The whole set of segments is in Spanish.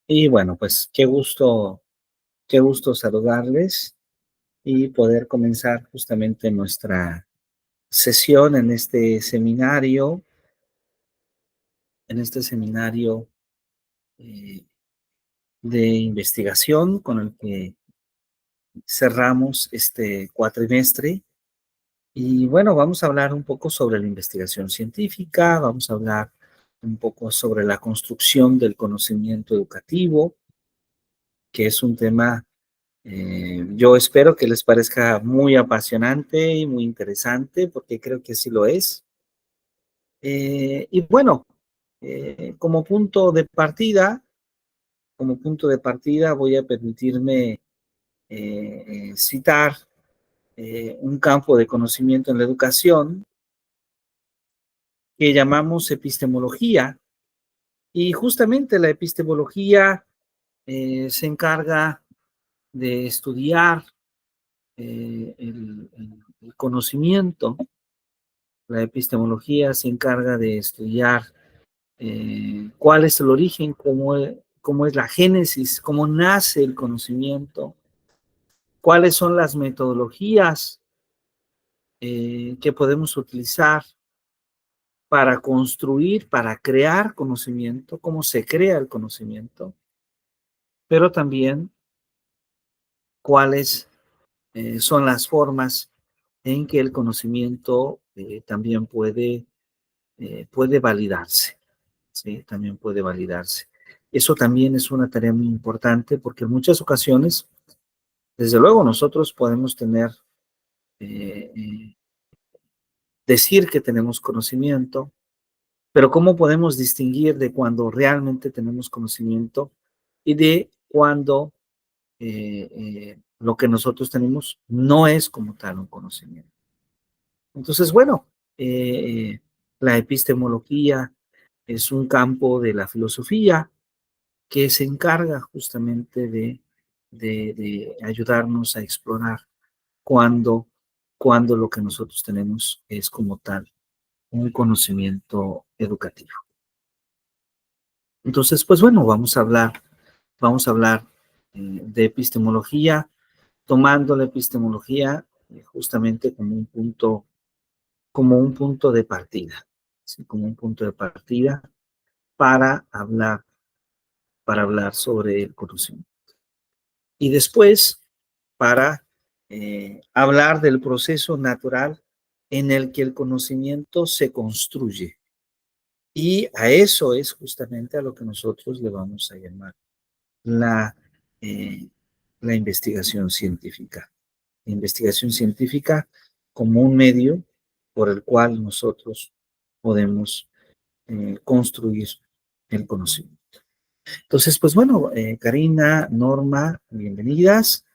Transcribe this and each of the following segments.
Y bueno, pues qué gusto saludarles y poder comenzar justamente nuestra sesión en este seminario eh, de investigación con el que cerramos este cuatrimestre. Y bueno, vamos a hablar un poco sobre la investigación científica, vamos a hablar un poco sobre la construcción del conocimiento educativo, que es un tema. Yo espero que les parezca muy apasionante y muy interesante, porque creo que sí lo es. Y bueno, como punto de partida, voy a permitirme citar un campo de conocimiento en la educación que llamamos epistemología. Y justamente la epistemología se encarga de estudiar el conocimiento. La epistemología se encarga de estudiar cuál es el origen, cómo es la génesis, cómo nace el conocimiento, cuáles son las metodologías que podemos utilizar para construir, para crear conocimiento, cómo se crea el conocimiento, pero también cuáles son las formas en que el conocimiento también puede validarse. Sí, también puede validarse. Eso también es una tarea muy importante porque en muchas ocasiones, desde luego, nosotros podemos eh, eh, decir que tenemos conocimiento, pero ¿cómo podemos distinguir de cuando realmente tenemos conocimiento y de cuando lo que nosotros tenemos no es como tal un conocimiento? Entonces, bueno, la epistemología es un campo de la filosofía que se encarga justamente de ayudarnos a explorar cuando, cuando lo que nosotros tenemos es como tal un conocimiento educativo. Entonces, pues bueno, vamos a hablar de epistemología, tomando la epistemología justamente como un punto de partida, ¿sí? Como un punto de partida para para hablar sobre el conocimiento. Y después, para hablar del proceso natural en el que el conocimiento se construye. Y a eso es justamente a lo que nosotros le vamos a llamar la, eh, la investigación científica. La investigación científica como un medio por el cual nosotros podemos construir el conocimiento. Entonces, pues bueno, Karina, Norma, bienvenidas.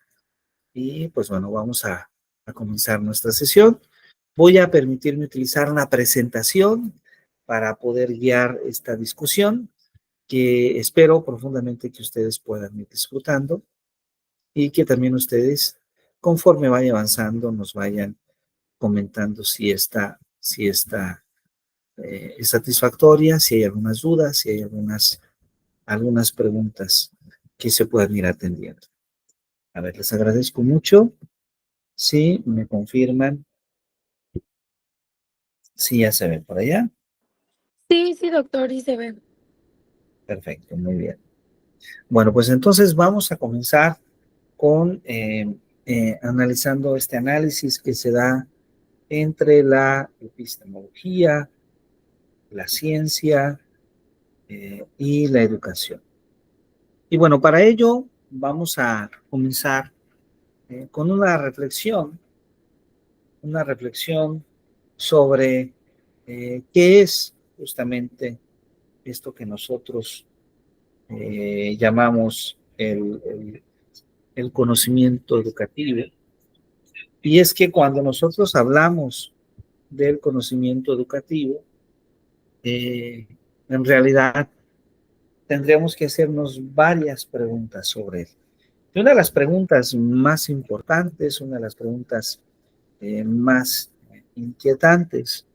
Y pues bueno, vamos a comenzar nuestra sesión. Voy a permitirme utilizar una presentación para poder guiar esta discusión que espero profundamente que ustedes puedan ir disfrutando y que también ustedes, conforme vaya avanzando, nos vayan comentando si es satisfactoria, si hay algunas dudas, si hay algunas preguntas que se puedan ir atendiendo. A ver, les agradezco mucho. Sí, me confirman. Sí, ya se ve por allá. Sí, sí, doctor, y se ve. Perfecto, muy bien. Bueno, pues entonces vamos a comenzar con analizando este análisis que se da entre la epistemología, la ciencia y la educación. Y bueno, para ello vamos a comenzar con una reflexión sobre qué es justamente esto que nosotros llamamos el conocimiento educativo. Y es que cuando nosotros hablamos del conocimiento educativo, eh, en realidad tendríamos que hacernos varias preguntas sobre él. Y una de las preguntas más importantes, una de las preguntas más inquietantes,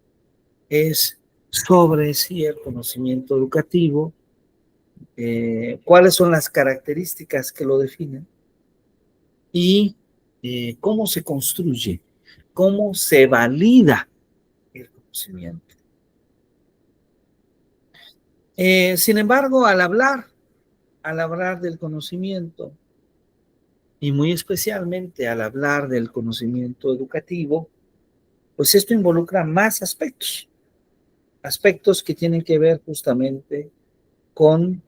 es sobre si el conocimiento educativo cuáles son las características que lo definen y cómo se construye, cómo se valida el conocimiento. Sin embargo, al hablar del conocimiento, y muy especialmente al hablar del conocimiento educativo, pues esto involucra más aspectos que tienen que ver justamente con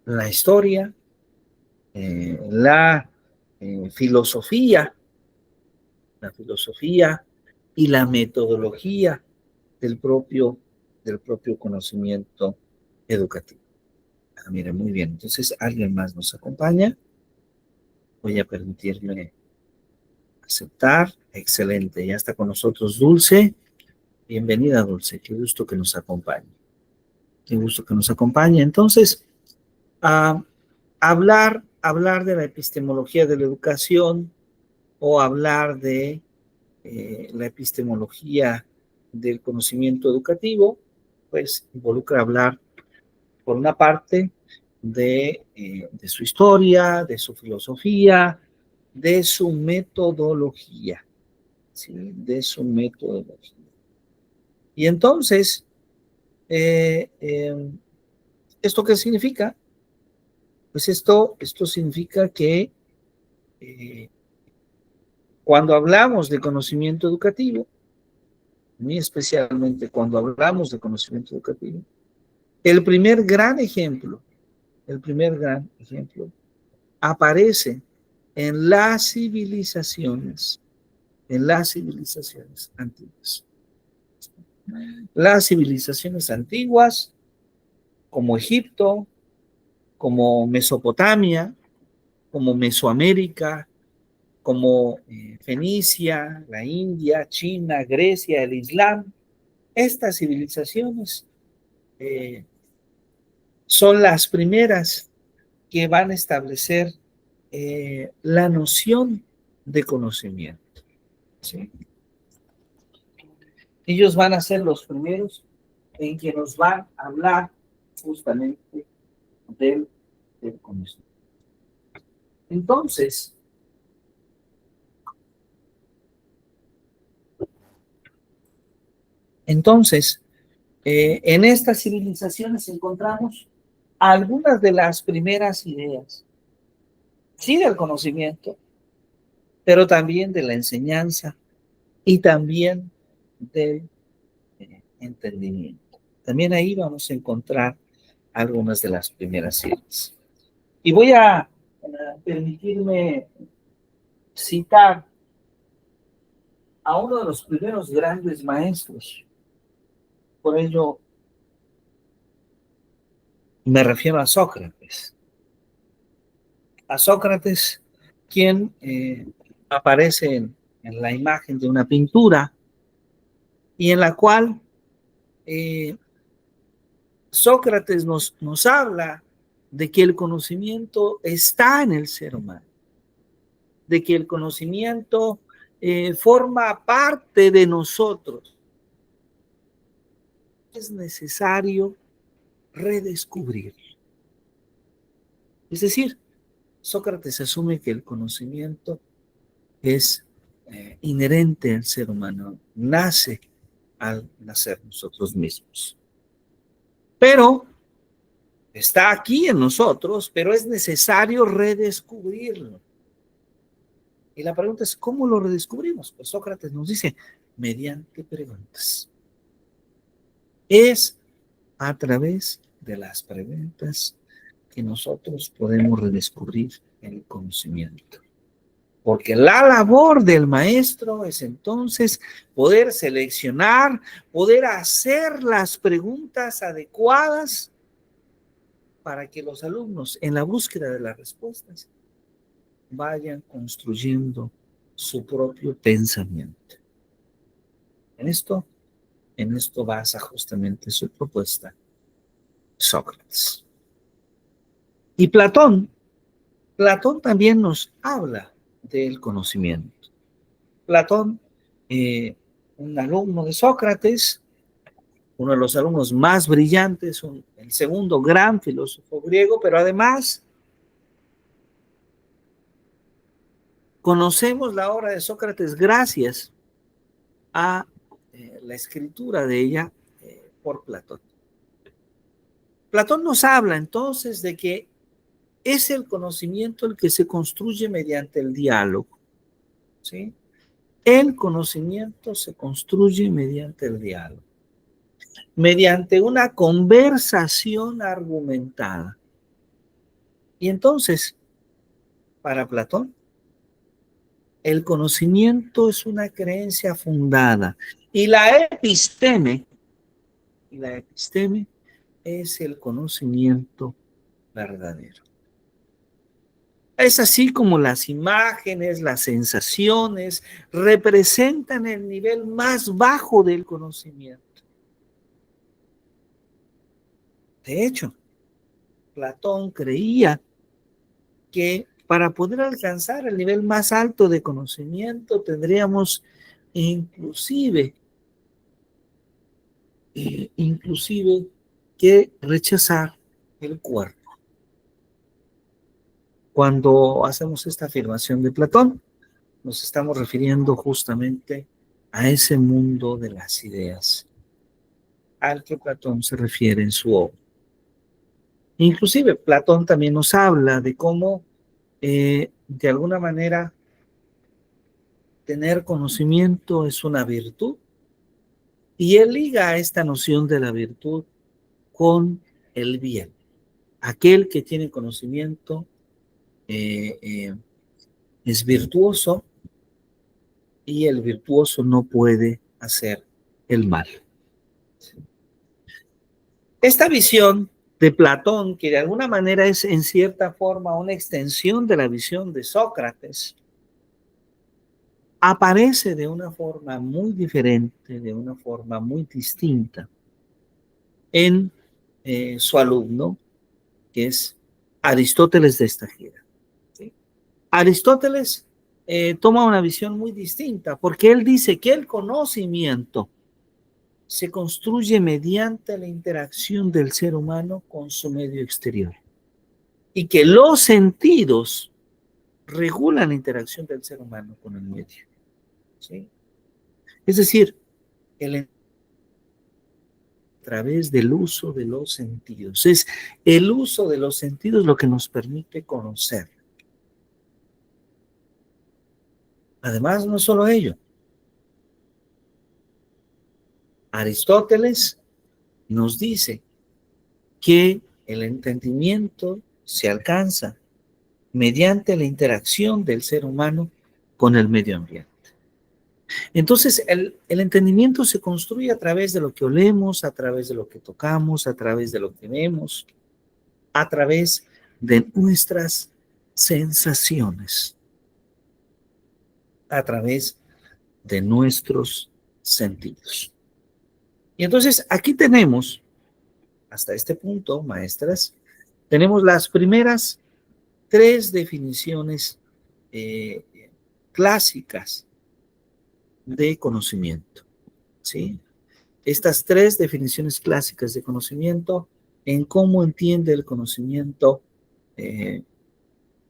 la historia, la filosofía y la metodología del propio conocimiento educativo. Mire, muy bien. Entonces, ¿alguien más nos acompaña? Voy a permitirme aceptar. Excelente. Ya está con nosotros Dulce. Bienvenida, Dulce. Qué gusto que nos acompañe. Qué gusto que nos acompañe. Entonces, hablar de la epistemología de la educación o hablar de la epistemología del conocimiento educativo, pues involucra hablar, por una parte, de su historia, de su filosofía, de su metodología, ¿sí? De su metodología. Y entonces, ¿esto qué significa? Pues esto significa que cuando hablamos de conocimiento educativo, muy especialmente cuando hablamos de conocimiento educativo, el primer gran ejemplo aparece en las civilizaciones antiguas. Las civilizaciones antiguas, como Egipto, como Mesopotamia, como Mesoamérica, como Fenicia, la India, China, Grecia, el Islam, estas civilizaciones son las primeras que van a establecer la noción de conocimiento, ¿sí? Ellos van a ser los primeros en que nos van a hablar justamente del conocimiento. Entonces, en estas civilizaciones encontramos algunas de las primeras ideas, sí, del conocimiento, pero también de la enseñanza y también del entendimiento. También ahí vamos a encontrar algunas de las primeras ideas. Y voy a permitirme citar a uno de los primeros grandes maestros. Por ello, me refiero a Sócrates. A Sócrates, quien aparece en la imagen de una pintura y en la cual Sócrates nos habla de que el conocimiento está en el ser humano, de que el conocimiento forma parte de nosotros. Es necesario redescubrirlo. Es decir, Sócrates asume que el conocimiento es inherente al ser humano, nace al nacer nosotros mismos. Pero está aquí en nosotros, pero es necesario redescubrirlo. Y la pregunta es, ¿cómo lo redescubrimos? Pues Sócrates nos dice, mediante preguntas. Es a través de las preguntas que nosotros podemos redescubrir el conocimiento. Porque la labor del maestro es entonces poder seleccionar, poder hacer las preguntas adecuadas para que los alumnos, en la búsqueda de las respuestas, vayan construyendo su propio pensamiento. En esto basa justamente su propuesta Sócrates. Y Platón también nos habla del conocimiento. Platón, un alumno de Sócrates, uno de los alumnos más brillantes, el segundo gran filósofo griego, pero además conocemos la obra de Sócrates gracias a la escritura de ella por Platón. Platón nos habla entonces de que es el conocimiento el que se construye mediante el diálogo, ¿sí? El conocimiento se construye mediante el diálogo, mediante una conversación argumentada. Y entonces, para Platón, el conocimiento es una creencia fundada y la episteme es el conocimiento verdadero. Es así como las imágenes, las sensaciones representan el nivel más bajo del conocimiento. De hecho, Platón creía que para poder alcanzar el nivel más alto de conocimiento tendríamos inclusive que rechazar el cuerpo. Cuando hacemos esta afirmación de Platón, nos estamos refiriendo justamente a ese mundo de las ideas al que Platón se refiere en su obra. Inclusive Platón también nos habla de cómo de alguna manera tener conocimiento es una virtud y él liga esta noción de la virtud con el bien. Aquel que tiene conocimiento es virtuoso y el virtuoso no puede hacer el mal. Esta visión de Platón, que de alguna manera es en cierta forma una extensión de la visión de Sócrates, aparece de una forma muy diferente, de una forma muy distinta en su alumno, que es Aristóteles de Estagira. ¿Sí? Aristóteles toma una visión muy distinta, porque él dice que el conocimiento se construye mediante la interacción del ser humano con su medio exterior y que los sentidos regulan la interacción del ser humano con el medio. ¿Sí? Es decir, a través del uso de los sentidos. Es el uso de los sentidos lo que nos permite conocer. Además, no solo ello. Aristóteles nos dice que el entendimiento se alcanza mediante la interacción del ser humano con el medio ambiente. Entonces, el entendimiento se construye a través de lo que olemos, a través de lo que tocamos, a través de lo que vemos, a través de nuestras sensaciones, a través de nuestros sentidos. Y entonces, aquí tenemos, hasta este punto, maestras, tenemos las primeras tres definiciones clásicas de conocimiento, ¿sí? Estas tres definiciones clásicas de conocimiento en cómo entiende el conocimiento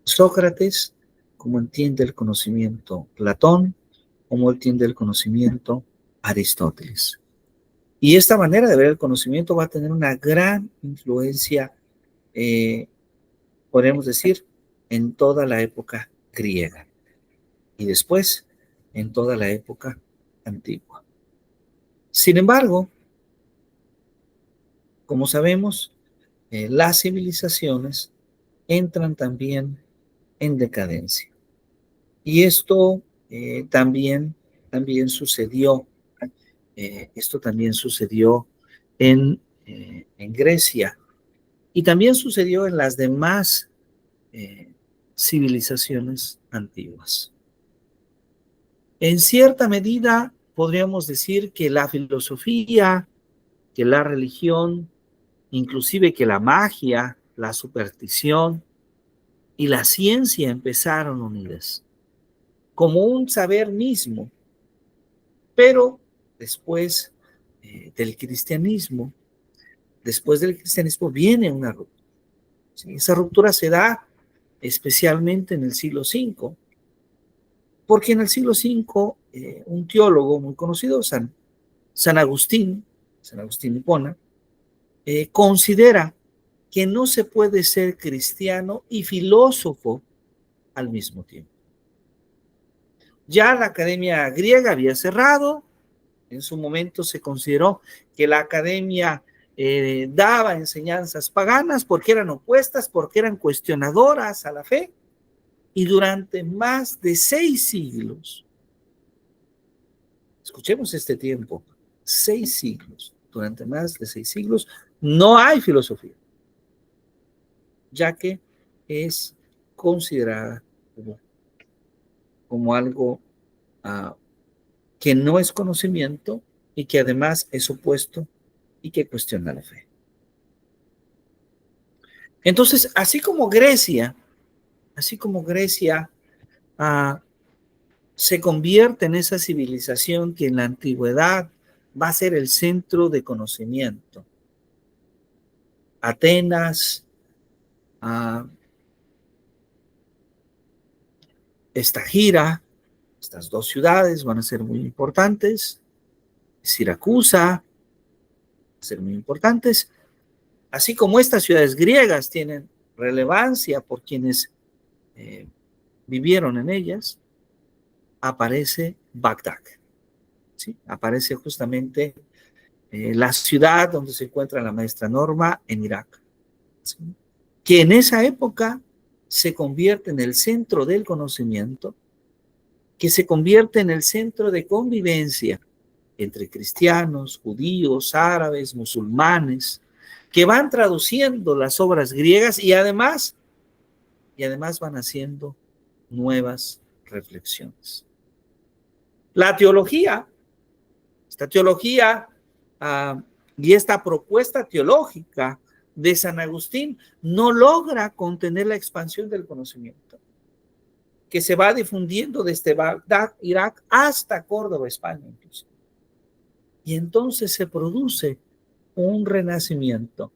Sócrates, cómo entiende el conocimiento Platón, cómo entiende el conocimiento Aristóteles. Y esta manera de ver el conocimiento va a tener una gran influencia, podríamos decir, en toda la época griega y después en toda la época antigua. Sin embargo, como sabemos, las civilizaciones entran también en decadencia. Y esto también sucedió, en Grecia y también sucedió en las demás civilizaciones antiguas. En cierta medida, podríamos decir que la filosofía, que la religión, inclusive que la magia, la superstición y la ciencia empezaron unidas, como un saber mismo, pero después del cristianismo, después del cristianismo viene una ruptura. ¿Sí? Esa ruptura se da especialmente en el siglo V, porque en el siglo V un teólogo muy conocido, San Agustín Hipona, considera que no se puede ser cristiano y filósofo al mismo tiempo. Ya la academia griega había cerrado, en su momento se consideró que la academia daba enseñanzas paganas porque eran opuestas, porque eran cuestionadoras a la fe, y durante más de 6 siglos, escuchemos este tiempo, 6 siglos, durante más de 6 siglos, no hay filosofía, ya que es considerada como algo que no es conocimiento y que además es opuesto y que cuestiona la fe. Entonces, así como Grecia se convierte en esa civilización que en la antigüedad va a ser el centro de conocimiento. Atenas, Estagira, estas 2 ciudades van a ser muy importantes. Siracusa, van a ser muy importantes. Así como estas ciudades griegas tienen relevancia por quienes vivieron en ellas, aparece Bagdad. ¿Sí? Aparece justamente la ciudad donde se encuentra la maestra Norma en Irak, ¿sí? Que en esa época se convierte en el centro del conocimiento, que se convierte en el centro de convivencia entre cristianos, judíos, árabes, musulmanes, que van traduciendo las obras griegas y además van haciendo nuevas reflexiones. La teología, esta teología y esta propuesta teológica de San Agustín no logra contener la expansión del conocimiento, que se va difundiendo desde Bagdad, Irak, hasta Córdoba, España incluso. Y entonces se produce un renacimiento,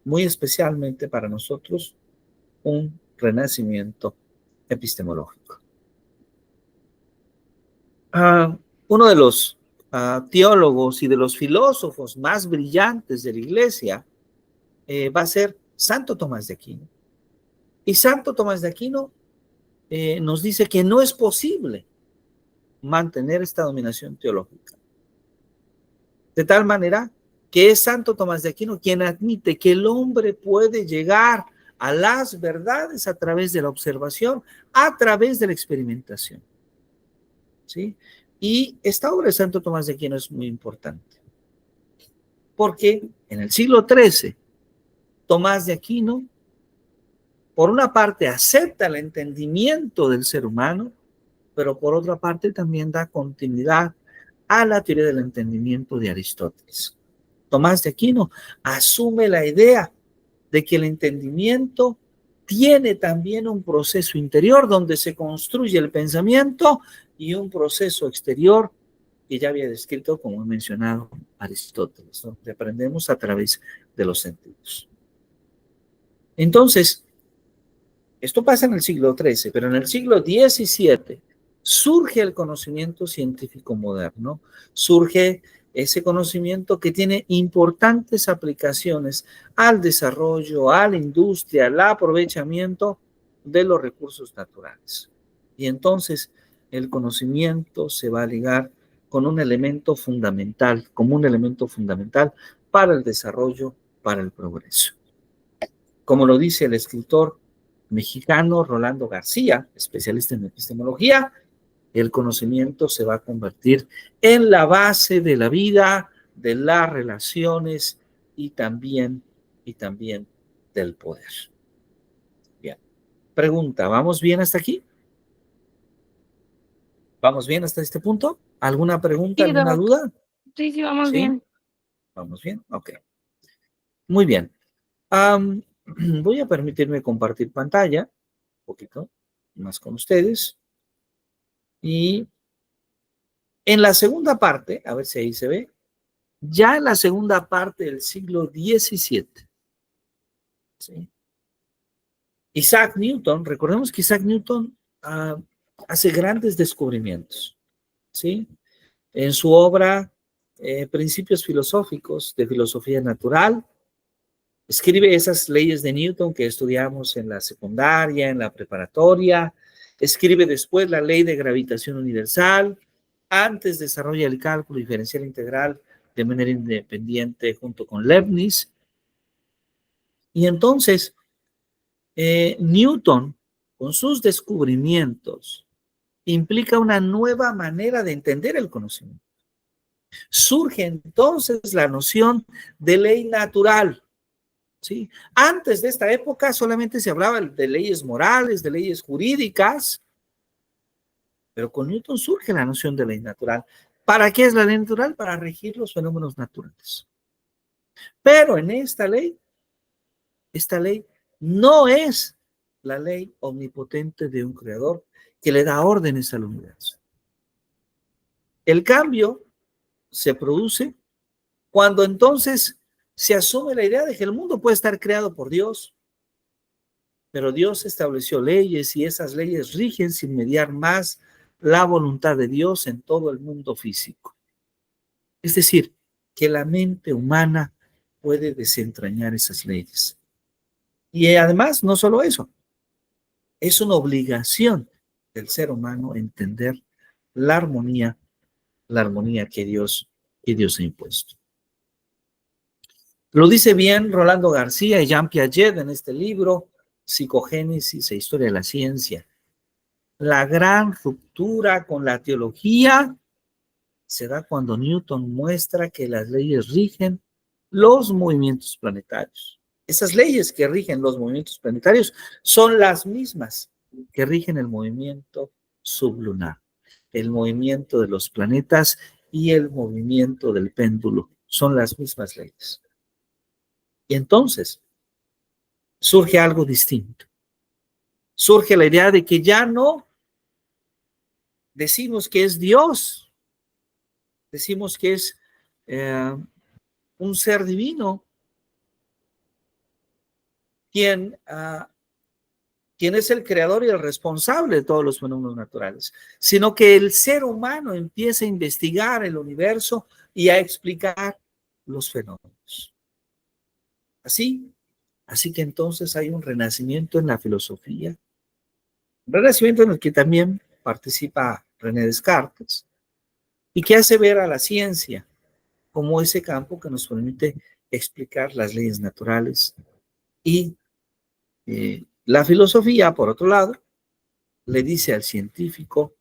muy especialmente para nosotros, un renacimiento epistemológico. Uno de los teólogos y de los filósofos más brillantes de la Iglesia va a ser Santo Tomás de Aquino. Y Santo Tomás de Aquino nos dice que no es posible mantener esta dominación teológica. De tal manera que es Santo Tomás de Aquino quien admite que el hombre puede llegar a las verdades a través de la observación, a través de la experimentación. ¿Sí? Y esta obra de Santo Tomás de Aquino es muy importante, porque en el siglo XIII, Tomás de Aquino, por una parte, acepta el entendimiento del ser humano, pero por otra parte también da continuidad a la teoría del entendimiento de Aristóteles. Tomás de Aquino asume la idea de que el entendimiento tiene también un proceso interior donde se construye el pensamiento y un proceso exterior que ya había descrito, como he mencionado, Aristóteles, ¿no? Que aprendemos a través de los sentidos. Entonces, esto pasa en el siglo XIII, pero en el siglo XVII surge el conocimiento científico moderno, surge ese conocimiento que tiene importantes aplicaciones al desarrollo, a la industria, al aprovechamiento de los recursos naturales. Y entonces el conocimiento se va a ligar con un elemento fundamental, como un elemento fundamental para el desarrollo, para el progreso. Como lo dice el escritor mexicano Rolando García, especialista en epistemología, el conocimiento se va a convertir en la base de la vida, de las relaciones y también del poder. Bien. Pregunta, ¿vamos bien hasta aquí? ¿Vamos bien hasta este punto? ¿Alguna pregunta, Sí, alguna doc. duda? Sí, vamos ¿Sí? bien. ¿Vamos bien? Ok. Muy bien. Voy a permitirme compartir pantalla un poquito más con ustedes. Y en la segunda parte, a ver si ahí se ve, ya en la segunda parte del siglo XVII. ¿Sí? Isaac Newton, recordemos que Isaac Newton hace grandes descubrimientos, ¿sí? En su obra Principios filosóficos de filosofía natural, escribe esas leyes de Newton que estudiamos en la secundaria, en la preparatoria, escribe después la ley de gravitación universal, antes desarrolla el cálculo diferencial integral de manera independiente junto con Leibniz, y entonces Newton, con sus descubrimientos, implica una nueva manera de entender el conocimiento. Surge entonces la noción de ley natural, ¿sí? Antes de esta época solamente se hablaba de leyes morales, de leyes jurídicas, pero con Newton surge la noción de ley natural. ¿Para qué es la ley natural? Para regir los fenómenos naturales. Pero en esta ley no es la ley omnipotente de un creador que le da órdenes al universo. El cambio se produce cuando entonces se asume la idea de que el mundo puede estar creado por Dios, pero Dios estableció leyes y esas leyes rigen sin mediar más la voluntad de Dios en todo el mundo físico. Es decir, que la mente humana puede desentrañar esas leyes. Y además, no solo eso, es una obligación del ser humano entender la armonía que Dios ha impuesto. Lo dice bien Rolando García y Jean Piaget en este libro, Psicogénesis e Historia de la Ciencia. La gran ruptura con la teología se da cuando Newton muestra que las leyes rigen los movimientos planetarios. Esas leyes que rigen los movimientos planetarios son las mismas que rigen el movimiento sublunar, el movimiento de los planetas y el movimiento del péndulo. Son las mismas leyes. Y entonces surge algo distinto. Surge la idea de que ya no decimos que es Dios, decimos que es un ser divino quien es el creador y el responsable de todos los fenómenos naturales, sino que el ser humano empieza a investigar el universo y a explicar los fenómenos. Así que entonces hay un renacimiento en la filosofía, un renacimiento en el que también participa René Descartes, y que hace ver a la ciencia como ese campo que nos permite explicar las leyes naturales. Y la filosofía, por otro lado, le dice al científico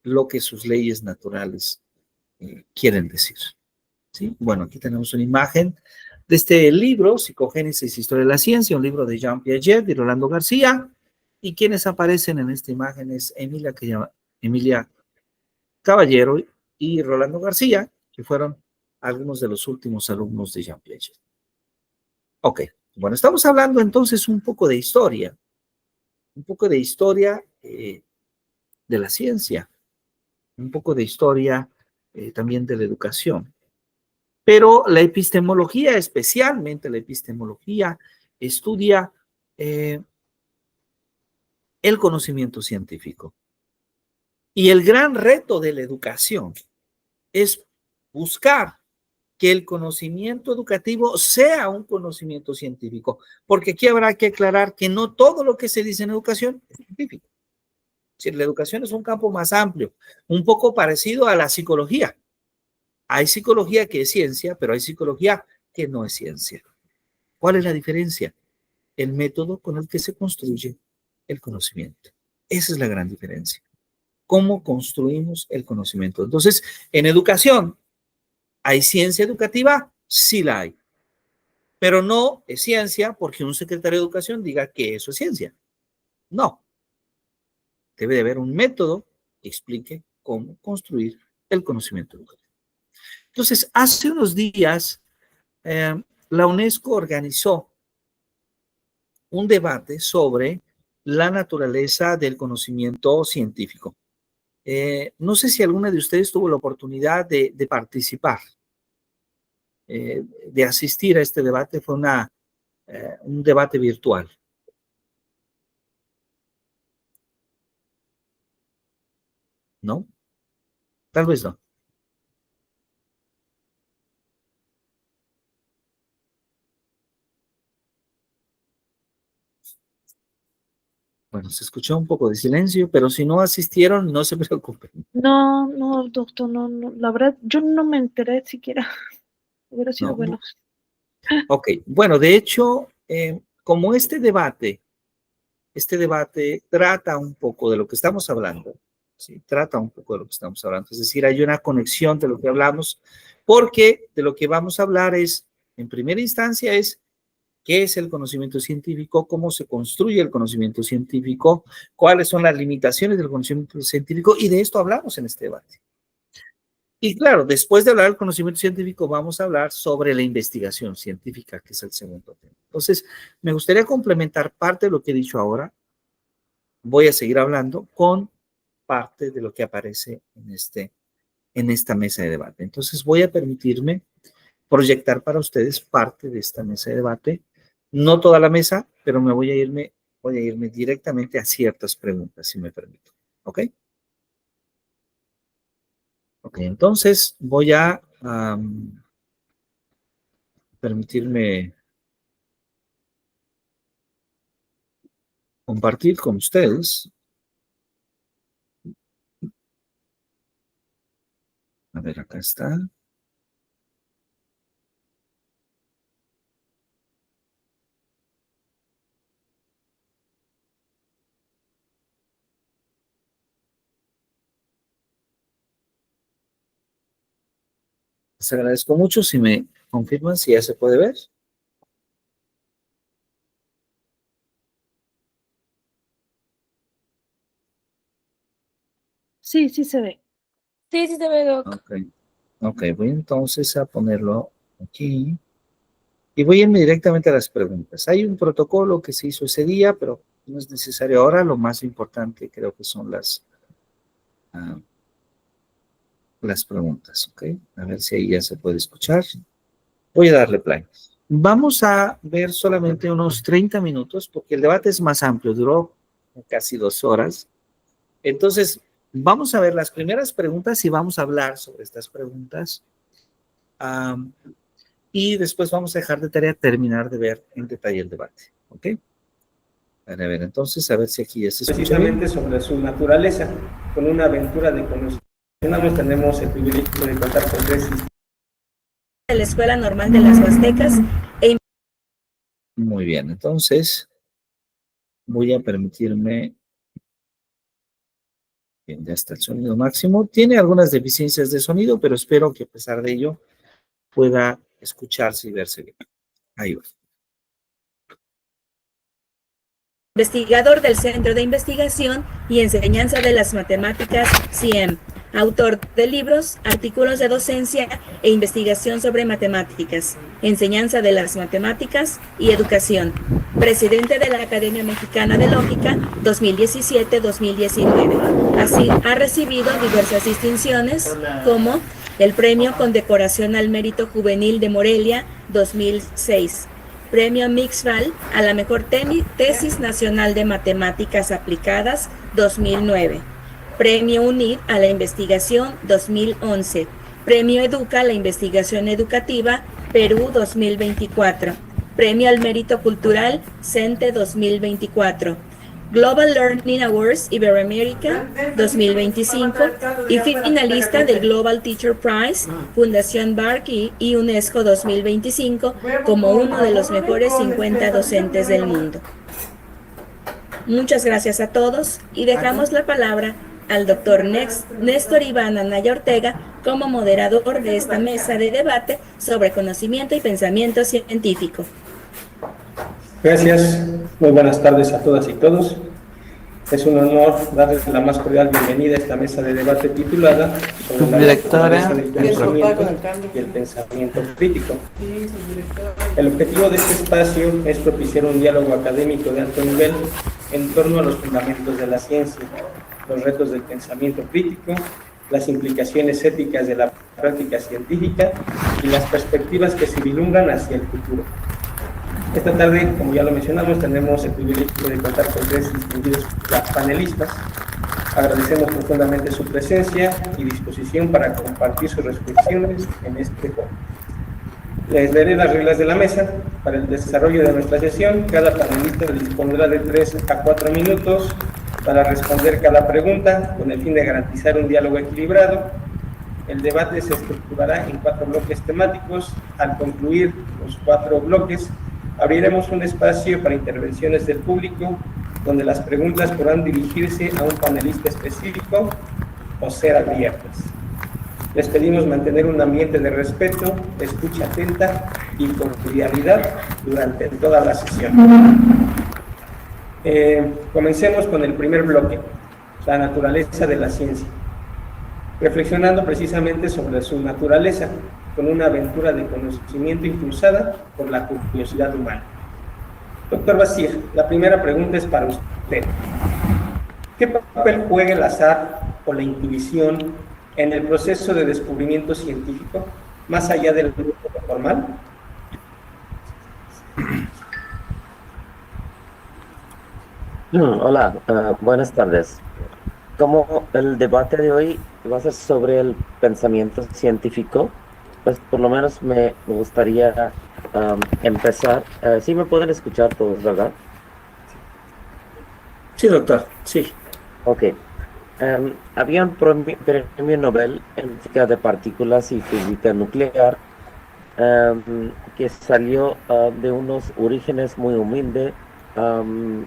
lo que sus leyes naturales quieren decir. ¿Sí? Bueno, aquí tenemos una imagen de este libro, Psicogénesis e Historia de la Ciencia, un libro de Jean Piaget y Rolando García, y quienes aparecen en esta imagen es Emilia Caballero y Rolando García, que fueron algunos de los últimos alumnos de Jean Piaget. Ok, bueno, estamos hablando entonces un poco de historia de la ciencia, un poco de historia también de la educación. Pero la epistemología, especialmente la epistemología, estudia el conocimiento científico. Y el gran reto de la educación es buscar que el conocimiento educativo sea un conocimiento científico, porque aquí habrá que aclarar que no todo lo que se dice en educación es científico. Es decir, la educación es un campo más amplio, un poco parecido a la psicología. Hay psicología que es ciencia, pero hay psicología que no es ciencia. ¿Cuál es la diferencia? El método con el que se construye el conocimiento. Esa es la gran diferencia. ¿Cómo construimos el conocimiento? Entonces, en educación, ¿hay ciencia educativa? Sí la hay. Pero no es ciencia porque un secretario de educación diga que eso es ciencia. No. Debe de haber un método que explique cómo construir el conocimiento educativo. Entonces, hace unos días, la UNESCO organizó un debate sobre la naturaleza del conocimiento científico. No sé si alguna de ustedes tuvo la oportunidad de participar. de asistir a este debate fue un debate virtual. ¿No? Tal vez no. Bueno, se escuchó un poco de silencio, pero si no asistieron, no se preocupen. No, no, doctor, no, no, la verdad, yo no me enteré siquiera. Hubiera sido No. bueno. Ok, bueno, de hecho, como este debate trata un poco de lo que estamos hablando, ¿sí? Trata un poco de lo que estamos hablando, es decir, hay una conexión de lo que hablamos, porque de lo que vamos a hablar es, en primera instancia, es qué es el conocimiento científico, cómo se construye el conocimiento científico, cuáles son las limitaciones del conocimiento científico, y de esto hablamos en este debate. Y claro, después de hablar del conocimiento científico, vamos a hablar sobre la investigación científica, que es el segundo tema. Entonces, me gustaría complementar parte de lo que he dicho ahora. Voy a seguir hablando con parte de lo que aparece en esta mesa de debate. Entonces, voy a permitirme proyectar para ustedes parte de esta mesa de debate. No toda la mesa, pero voy a irme directamente a ciertas preguntas, si me permito. ¿Ok? Ok, entonces voy a permitirme compartir con ustedes. A ver, acá está. Les agradezco mucho si me confirman si ya se puede ver. Sí, sí se ve. Sí, sí se ve, Doc. Ok, voy entonces a ponerlo aquí. Y voy a irme directamente a las preguntas. Hay un protocolo que se hizo ese día, pero no es necesario ahora. Lo más importante creo que son las preguntas, ¿ok? A ver si ahí ya se puede escuchar. Voy a darle play. Vamos a ver solamente unos 30 minutos, porque el debate es más amplio, duró casi 2 horas. Entonces, vamos a ver las primeras preguntas y vamos a hablar sobre estas preguntas. Y después vamos a dejar de tarea terminar de ver en detalle el debate, ¿ok? A ver, entonces, a ver si aquí ya se escucha precisamente bien. Sobre su naturaleza, con una aventura de conocimiento. Tenemos el privilegio de contar con tres De la Escuela Normal de las Huastecas. Muy bien, entonces voy a permitirme. Bien, ya está el sonido máximo. Tiene algunas deficiencias de sonido, pero espero que a pesar de ello pueda escucharse y verse bien. Ahí va. Investigador del Centro de Investigación y Enseñanza de las Matemáticas, CIEM. Autor de libros, artículos de docencia e investigación sobre matemáticas, enseñanza de las matemáticas y educación. Presidente de la Academia Mexicana de Lógica 2017-2019. Así ha recibido diversas distinciones como el Premio Condecoración al Mérito Juvenil de Morelia 2006. Premio Mixval a la mejor tesis nacional de matemáticas aplicadas 2009. Premio UNID a la investigación 2011. Premio Educa a la investigación educativa Perú 2024. Premio al mérito cultural CENTE 2024. Global Learning Awards Iberoamérica 2025 y finalista del Global Teacher Prize, Fundación Barkey y UNESCO 2025 como uno de los mejores 50 docentes del mundo. Muchas gracias a todos y dejamos la palabra al doctor Néstor Iván Anaya Ortega como moderador de esta mesa de debate sobre conocimiento y pensamiento científico. Gracias, muy buenas tardes a todas y todos. Es un honor darles la más cordial bienvenida a esta mesa de debate titulada sobre la naturaleza del conocimiento y el pensamiento crítico. El objetivo de este espacio es propiciar un diálogo académico de alto nivel en torno a los fundamentos de la ciencia, los retos del pensamiento crítico las implicaciones éticas de la práctica científica y las perspectivas que se vislumbran hacia el futuro. Esta tarde, como ya lo mencionamos, tenemos el privilegio de contar con 3 distinguidos panelistas. Agradecemos profundamente su presencia y disposición para compartir sus reflexiones en este foro. Les daré las reglas de la mesa. Para el desarrollo de nuestra sesión, cada panelista dispondrá de 3 a 4 minutos para responder cada pregunta, con el fin de garantizar un diálogo equilibrado. El debate se estructurará en 4 bloques temáticos. Al concluir los 4 bloques, abriremos un espacio para intervenciones del público, donde las preguntas podrán dirigirse a un panelista específico o ser abiertas. Les pedimos mantener un ambiente de respeto, escucha atenta y cordialidad durante toda la sesión. Comencemos con el primer bloque, la naturaleza de la ciencia, reflexionando precisamente sobre su naturaleza, con una aventura de conocimiento impulsada por la curiosidad humana. Doctor Basir, la primera pregunta es para usted. ¿Qué papel juega el azar o la intuición en el proceso de descubrimiento científico, más allá del método formal? Hola, buenas tardes. Como el debate de hoy va a ser sobre el pensamiento científico, pues por lo menos me gustaría empezar. Sí me pueden escuchar todos, ¿verdad? Sí, doctor, sí. Ok. Había un premio Nobel en física de partículas y física nuclear que salió de unos orígenes muy humildes.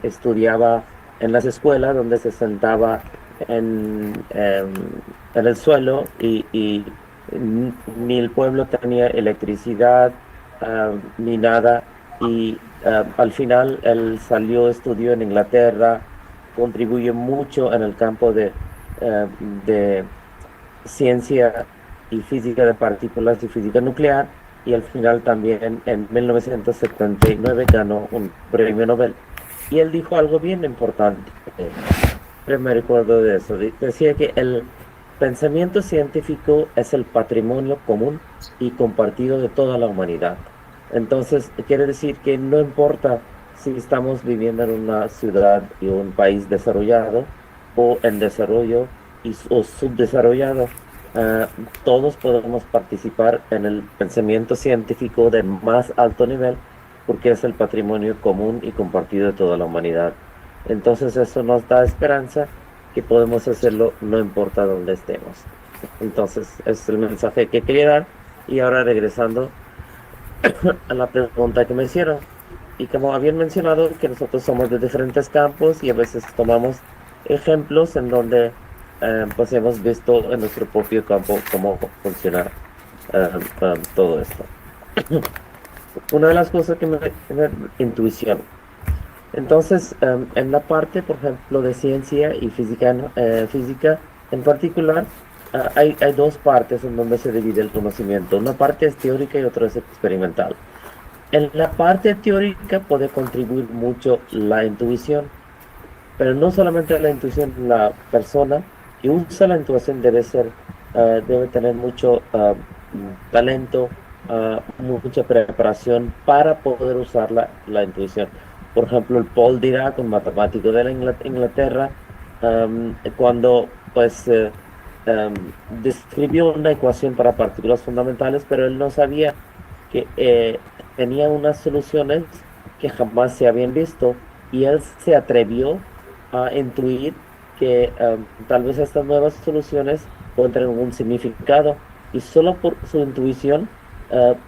Estudiaba en las escuelas, donde se sentaba en el suelo y ni el pueblo tenía electricidad ni nada, y al final él salió, estudió en Inglaterra, contribuye mucho en el campo de ciencia y física de partículas y física nuclear, y al final también en 1979 ganó un premio Nobel. Y él dijo algo bien importante, me recuerdo de eso, decía que el pensamiento científico es el patrimonio común y compartido de toda la humanidad. Entonces quiere decir que no importa si estamos viviendo en una ciudad y un país desarrollado o en desarrollo o subdesarrollado, todos podemos participar en el pensamiento científico de más alto nivel, porque es el patrimonio común y compartido de toda la humanidad. Entonces eso nos da esperanza que podemos hacerlo no importa dónde estemos. Entonces es el mensaje que quería dar. Y ahora regresando a la pregunta que me hicieron, y como habían mencionado que nosotros somos de diferentes campos y a veces tomamos ejemplos en donde pues hemos visto en nuestro propio campo cómo funciona todo esto. Una de las cosas que me intuición. Entonces, en la parte, por ejemplo, de ciencia y física en particular, hay 2 partes en donde se divide el conocimiento. Una parte es teórica y otra es experimental. En la parte teórica puede contribuir mucho la intuición, pero no solamente la intuición. La persona que usa la intuición debe tener mucho talento, mucha preparación para poder usar la intuición. Por ejemplo, el Paul Dirac, un matemático de la Inglaterra, cuando pues describió una ecuación para partículas fundamentales, pero él no sabía que tenía unas soluciones que jamás se habían visto, y él se atrevió a intuir que tal vez estas nuevas soluciones pueden tener un significado, y solo por su intuición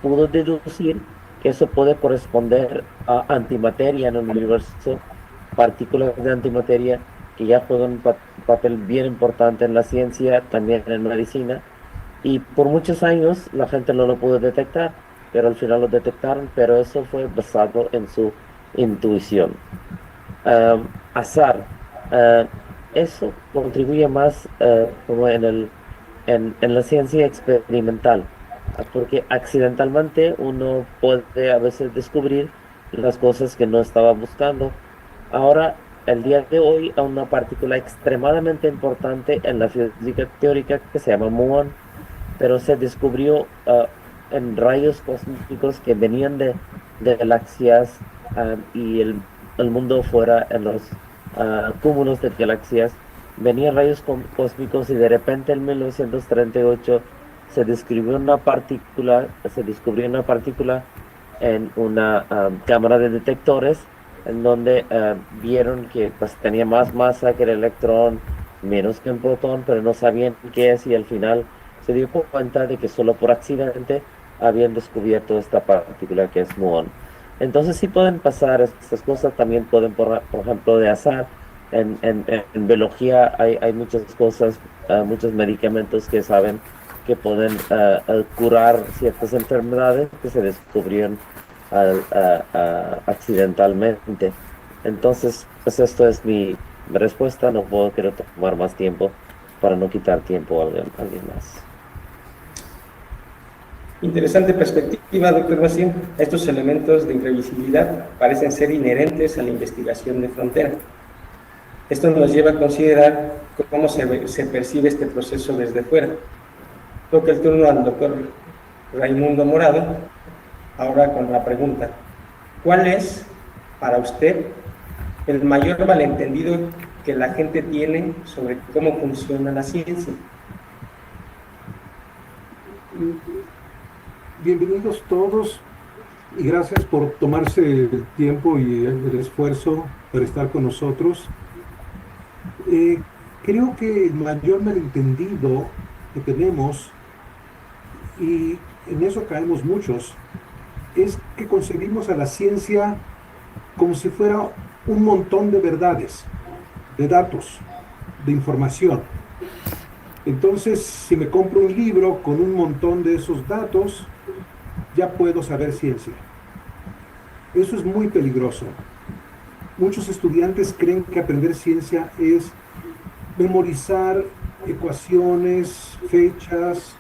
pudo deducir que eso puede corresponder a antimateria en el universo, partículas de antimateria que ya juegan un papel bien importante en la ciencia, también en medicina, y por muchos años la gente no lo pudo detectar, pero al final lo detectaron, pero eso fue basado en su intuición. Azar, eso contribuye más como en la ciencia experimental, porque accidentalmente uno puede a veces descubrir las cosas que no estaba buscando. Ahora, el día de hoy a una partícula extremadamente importante en la física teórica que se llama muón, pero se descubrió en rayos cósmicos que venían de galaxias y el mundo fuera en los cúmulos de galaxias, venían rayos cósmicos y de repente en 1938 se descubrió una partícula en una cámara de detectores en donde vieron que pues, tenía más masa que el electrón, menos que un protón, pero no sabían qué es y al final se dio cuenta de que solo por accidente habían descubierto esta partícula que es muón. Entonces sí pueden pasar estas cosas, también pueden, por ejemplo, de azar. En biología hay muchas cosas, muchos medicamentos que saben que pueden curar ciertas enfermedades que se descubrieron accidentalmente. Entonces, pues esto es mi respuesta. No quiero tomar más tiempo para no quitar tiempo a alguien más. Interesante perspectiva, doctor Bacín. Estos elementos de imprevisibilidad parecen ser inherentes a la investigación de frontera. Esto nos lleva a considerar cómo se percibe este proceso desde fuera. Toca el turno al doctor Raimundo Morado, ahora con la pregunta: ¿cuál es, para usted, el mayor malentendido que la gente tiene sobre cómo funciona la ciencia? Bienvenidos todos y gracias por tomarse el tiempo y el esfuerzo para estar con nosotros. Creo que el mayor malentendido que tenemos, y en eso caemos muchos, es que concebimos a la ciencia como si fuera un montón de verdades, de datos, de información. Entonces, si me compro un libro con un montón de esos datos, ya puedo saber ciencia. Eso es muy peligroso. Muchos estudiantes creen que aprender ciencia es memorizar ecuaciones, fechas,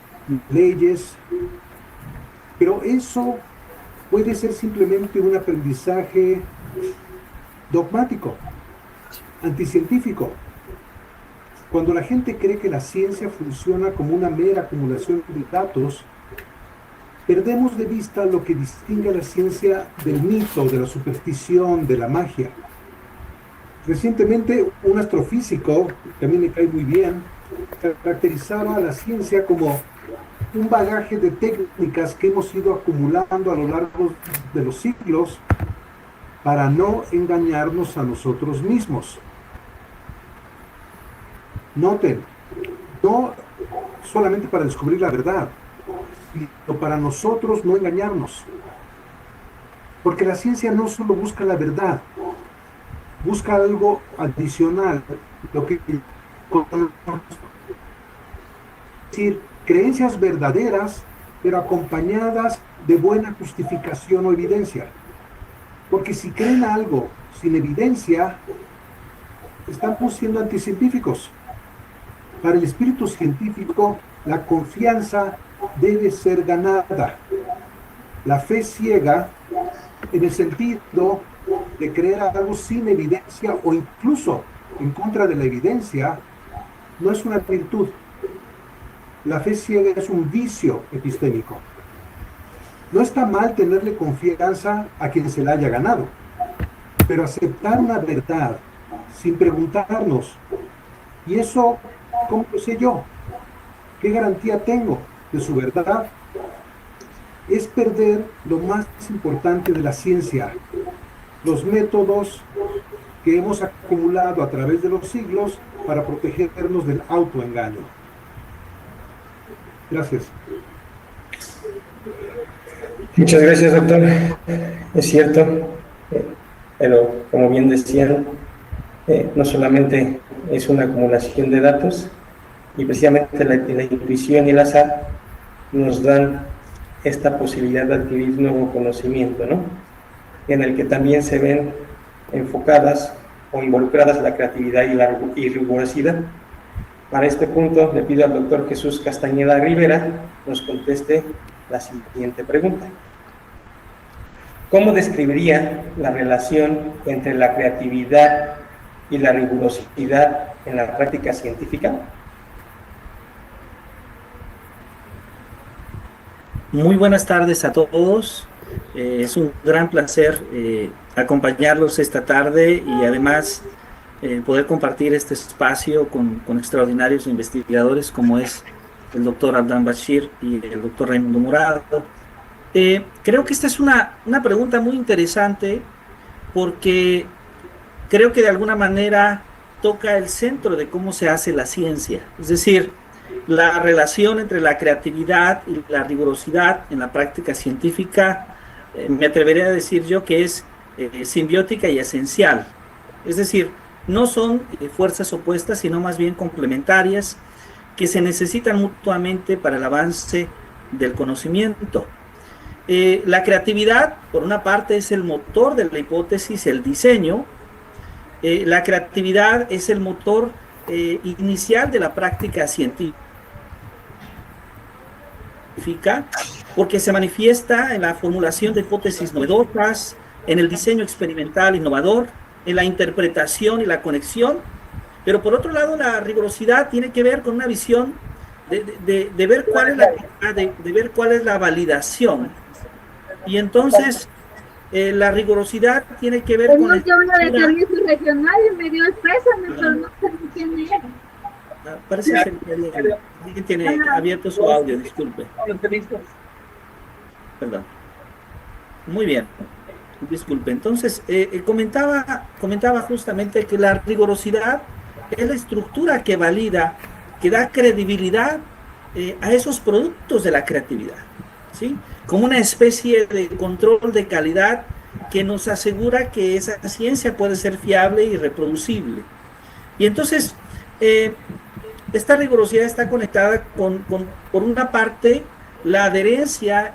leyes, pero eso puede ser simplemente un aprendizaje dogmático, anticientífico. Cuando la gente cree que la ciencia funciona como una mera acumulación de datos, perdemos de vista lo que distingue a la ciencia del mito, de la superstición, de la magia. Recientemente, un astrofísico, que a mí me cae muy bien, caracterizaba a la ciencia como un bagaje de técnicas que hemos ido acumulando a lo largo de los siglos para no engañarnos a nosotros mismos. Noten, no solamente para descubrir la verdad, sino para nosotros no engañarnos. Porque la ciencia no solo busca la verdad, busca algo adicional, lo que es decir, creencias verdaderas, pero acompañadas de buena justificación o evidencia. Porque si creen algo sin evidencia, estamos siendo anticientíficos. Para el espíritu científico, la confianza debe ser ganada. La fe ciega, en el sentido de creer algo sin evidencia o incluso en contra de la evidencia, no es una virtud. La fe ciega es un vicio epistémico. No está mal tenerle confianza a quien se la haya ganado, pero aceptar una verdad sin preguntarnos, ¿y eso cómo lo sé yo? ¿Qué garantía tengo de su verdad? Es perder lo más importante de la ciencia, los métodos que hemos acumulado a través de los siglos para protegernos del autoengaño. Gracias. Muchas gracias, doctor. Es cierto, pero como bien decían, no solamente es una acumulación de datos, y precisamente la intuición y el azar nos dan esta posibilidad de adquirir nuevo conocimiento, ¿no? En el que también se ven enfocadas o involucradas la creatividad y rigurosidad. Para este punto le pido al doctor Jesús Castañeda Rivera nos conteste la siguiente pregunta. ¿Cómo describiría la relación entre la creatividad y la rigurosidad en la práctica científica? Muy buenas tardes a todos. Es un gran placer acompañarlos esta tarde y además poder compartir este espacio con extraordinarios investigadores como es el doctor Adnan Bashir y el doctor Raimundo Morado. Creo que esta es una pregunta muy interesante porque creo que de alguna manera toca el centro de cómo se hace la ciencia. Es decir, la relación entre la creatividad y la rigurosidad en la práctica científica, me atrevería a decir yo que es simbiótica y esencial. Es decir, no son fuerzas opuestas, sino más bien complementarias, que se necesitan mutuamente para el avance del conocimiento. La creatividad, por una parte, es el motor de la hipótesis, el diseño. La creatividad es el motor inicial de la práctica científica, porque se manifiesta en la formulación de hipótesis novedosas, en el diseño experimental innovador, en la interpretación y la conexión. Pero por otro lado, la rigurosidad tiene que ver con una visión de ver cuál es de ver cuál es la validación. Y entonces la rigurosidad tiene que ver con... Yo hablo de servicio regional y me dio el pésame, pero no sé quién es. Parece que alguien tiene abierto su audio, disculpe. Perdón. Muy bien, disculpe. Entonces, comentaba justamente que la rigurosidad es la estructura que valida, que da credibilidad a esos productos de la creatividad, ¿sí? Como una especie de control de calidad que nos asegura que esa ciencia puede ser fiable y reproducible. Y entonces, esta rigurosidad está conectada por una parte, la adherencia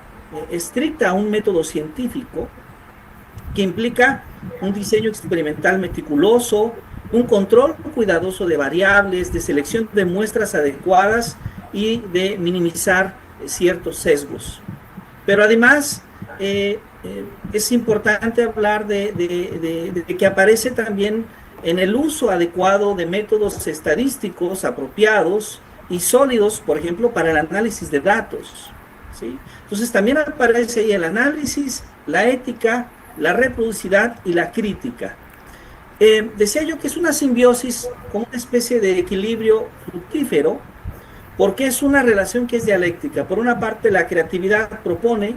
estricta a un método científico que implica un diseño experimental meticuloso, un control cuidadoso de variables, de selección de muestras adecuadas y de minimizar ciertos sesgos. Pero además es importante hablar de que aparece también en el uso adecuado de métodos estadísticos apropiados y sólidos, por ejemplo, para el análisis de datos, ¿sí? Entonces también aparece ahí el análisis, la ética, la reproducibilidad y la crítica. Decía yo que es una simbiosis con una especie de equilibrio fructífero, porque es una relación que es dialéctica. Por una parte, la creatividad propone,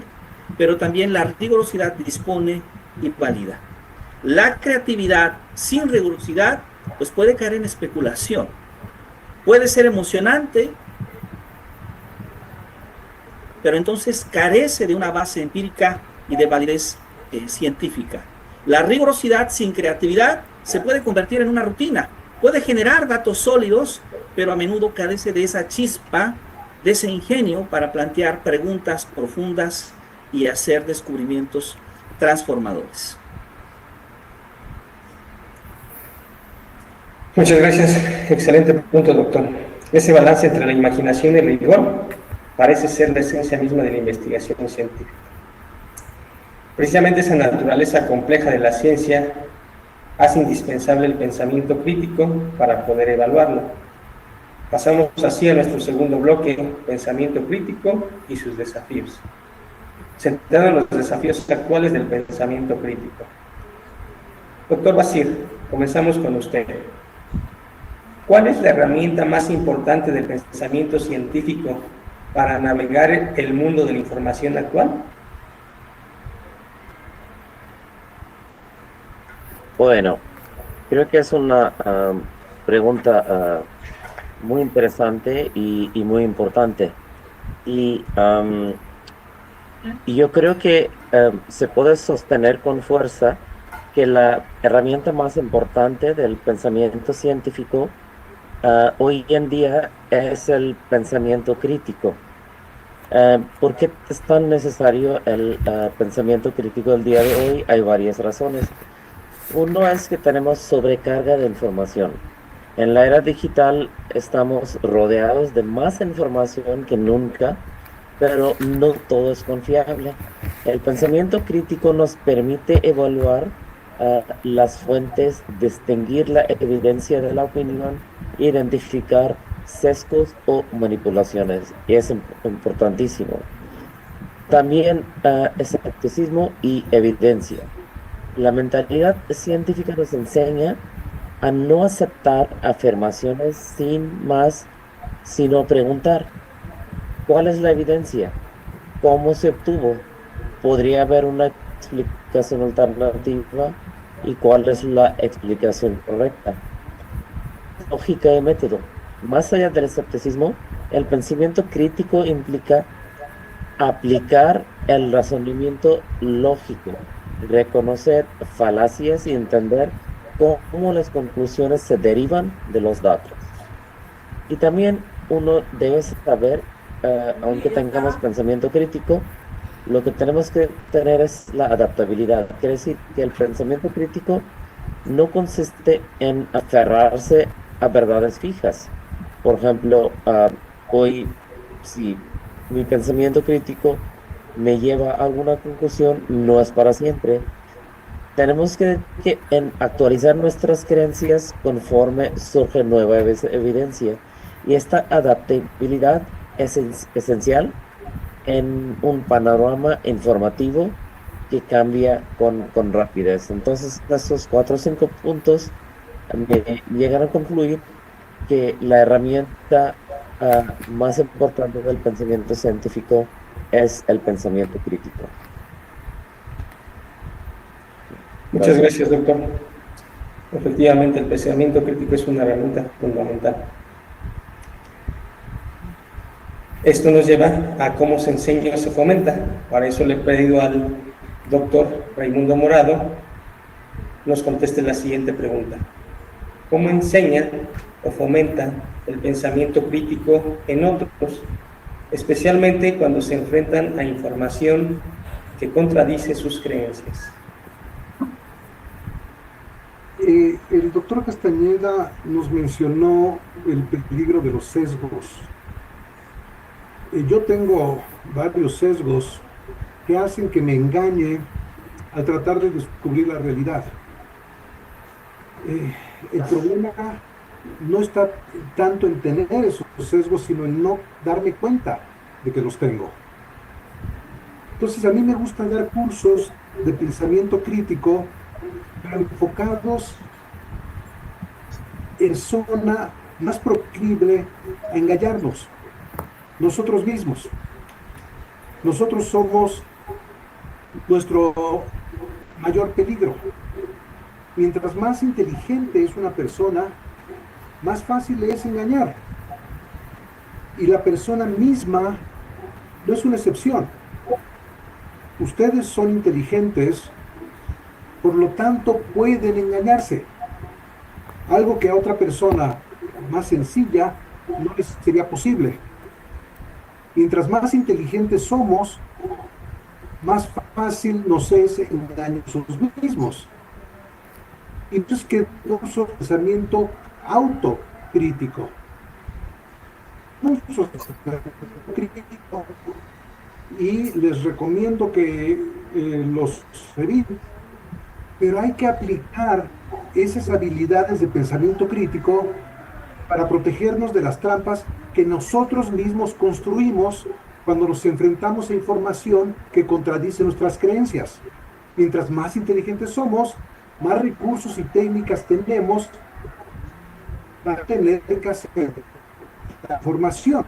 pero también la rigurosidad dispone y valida. La creatividad sin rigurosidad pues puede caer en especulación. Puede ser emocionante, pero entonces carece de una base empírica y de validez científica. La rigurosidad sin creatividad se puede convertir en una rutina. Puede generar datos sólidos, pero a menudo carece de esa chispa, de ese ingenio para plantear preguntas profundas y hacer descubrimientos transformadores. Muchas gracias. Excelente punto, doctor. Ese balance entre la imaginación y el rigor parece ser la esencia misma de la investigación científica. Precisamente esa naturaleza compleja de la ciencia hace indispensable el pensamiento crítico para poder evaluarlo. Pasamos así a nuestro segundo bloque, pensamiento crítico y sus desafíos. Centrado en los desafíos actuales del pensamiento crítico. Doctor Bashir, comenzamos con usted. ¿Cuál es la herramienta más importante del pensamiento científico para navegar el mundo de la información actual? Bueno, creo que es una pregunta muy interesante y muy importante. Y yo creo que se puede sostener con fuerza que la herramienta más importante del pensamiento científico hoy en día es el pensamiento crítico. ¿Por qué es tan necesario el pensamiento crítico el día de hoy? Hay varias razones. Uno es que tenemos sobrecarga de información. En la era digital estamos rodeados de más información que nunca, pero no todo es confiable. El pensamiento crítico nos permite evaluar las fuentes, distinguir la evidencia de la opinión, identificar sesgos o manipulaciones. Y es importantísimo. También escepticismo y evidencia. La mentalidad científica nos enseña a no aceptar afirmaciones sin más, sino preguntar, ¿cuál es la evidencia? ¿Cómo se obtuvo? ¿Podría haber una explicación alternativa? ¿Y cuál es la explicación correcta? Lógica y método. Más allá del escepticismo, el pensamiento crítico implica aplicar el razonamiento lógico, reconocer falacias y entender cómo las conclusiones se derivan de los datos. Y también uno debe saber, aunque tengamos pensamiento crítico, lo que tenemos que tener es la adaptabilidad. Quiere decir que el pensamiento crítico no consiste en aferrarse a verdades fijas. Por ejemplo, hoy, si mi pensamiento crítico me lleva a alguna conclusión, no es para siempre. Tenemos que actualizar nuestras creencias conforme surge nueva evidencia. Y esta adaptabilidad es esencial en un panorama informativo que cambia con rapidez. Entonces, estos 4 o 5 puntos me llegan a concluir que la herramienta más importante del pensamiento científico es el pensamiento crítico. Muchas gracias, doctor. Efectivamente, el pensamiento crítico es una herramienta fundamental. Esto nos lleva a cómo se enseña o se fomenta. Para eso le he pedido al doctor Raimundo Morado nos conteste la siguiente pregunta. ¿Cómo enseña o fomenta el pensamiento crítico en otros, especialmente cuando se enfrentan a información que contradice sus creencias? El doctor Castañeda nos mencionó el peligro de los sesgos. Yo tengo varios sesgos que hacen que me engañe al tratar de descubrir la realidad. El problema no está tanto en tener esos sesgos, sino en no darme cuenta de que los tengo. Entonces, a mí me gusta dar cursos de pensamiento crítico, pero enfocados en zona más proclive a engañarnos, nosotros mismos. Nosotros somos nuestro mayor peligro. Mientras más inteligente es una persona, más fácil es engañar. Y la persona misma no es una excepción. Ustedes son inteligentes, por lo tanto pueden engañarse. Algo que a otra persona más sencilla no les sería posible. Mientras más inteligentes somos, más fácil nos es engañar a nosotros mismos. Y entonces que uso pensamiento autocrítico. Y les recomiendo que los revisen, pero hay que aplicar esas habilidades de pensamiento crítico para protegernos de las trampas que nosotros mismos construimos cuando nos enfrentamos a información que contradice nuestras creencias. Mientras más inteligentes somos, más recursos y técnicas tenemos para tener que hacer la formación.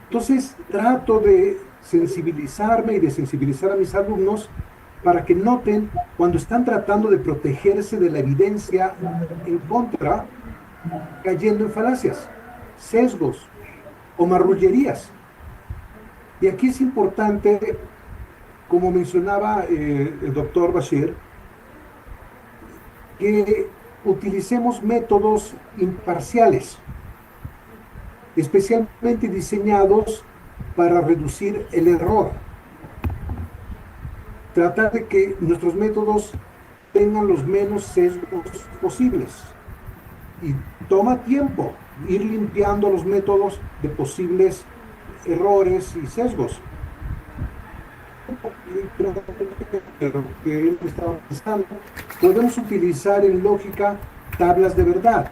Entonces, trato de sensibilizarme y de sensibilizar a mis alumnos para que noten cuando están tratando de protegerse de la evidencia en contra, cayendo en falacias, sesgos o marrullerías. Y aquí es importante, como mencionaba el doctor Bashir, que utilicemos métodos imparciales, especialmente diseñados para reducir el error. Tratar de que nuestros métodos tengan los menos sesgos posibles. Y toma tiempo ir limpiando los métodos de posibles errores y sesgos. Creo que él estaba pensando podemos utilizar en lógica tablas de verdad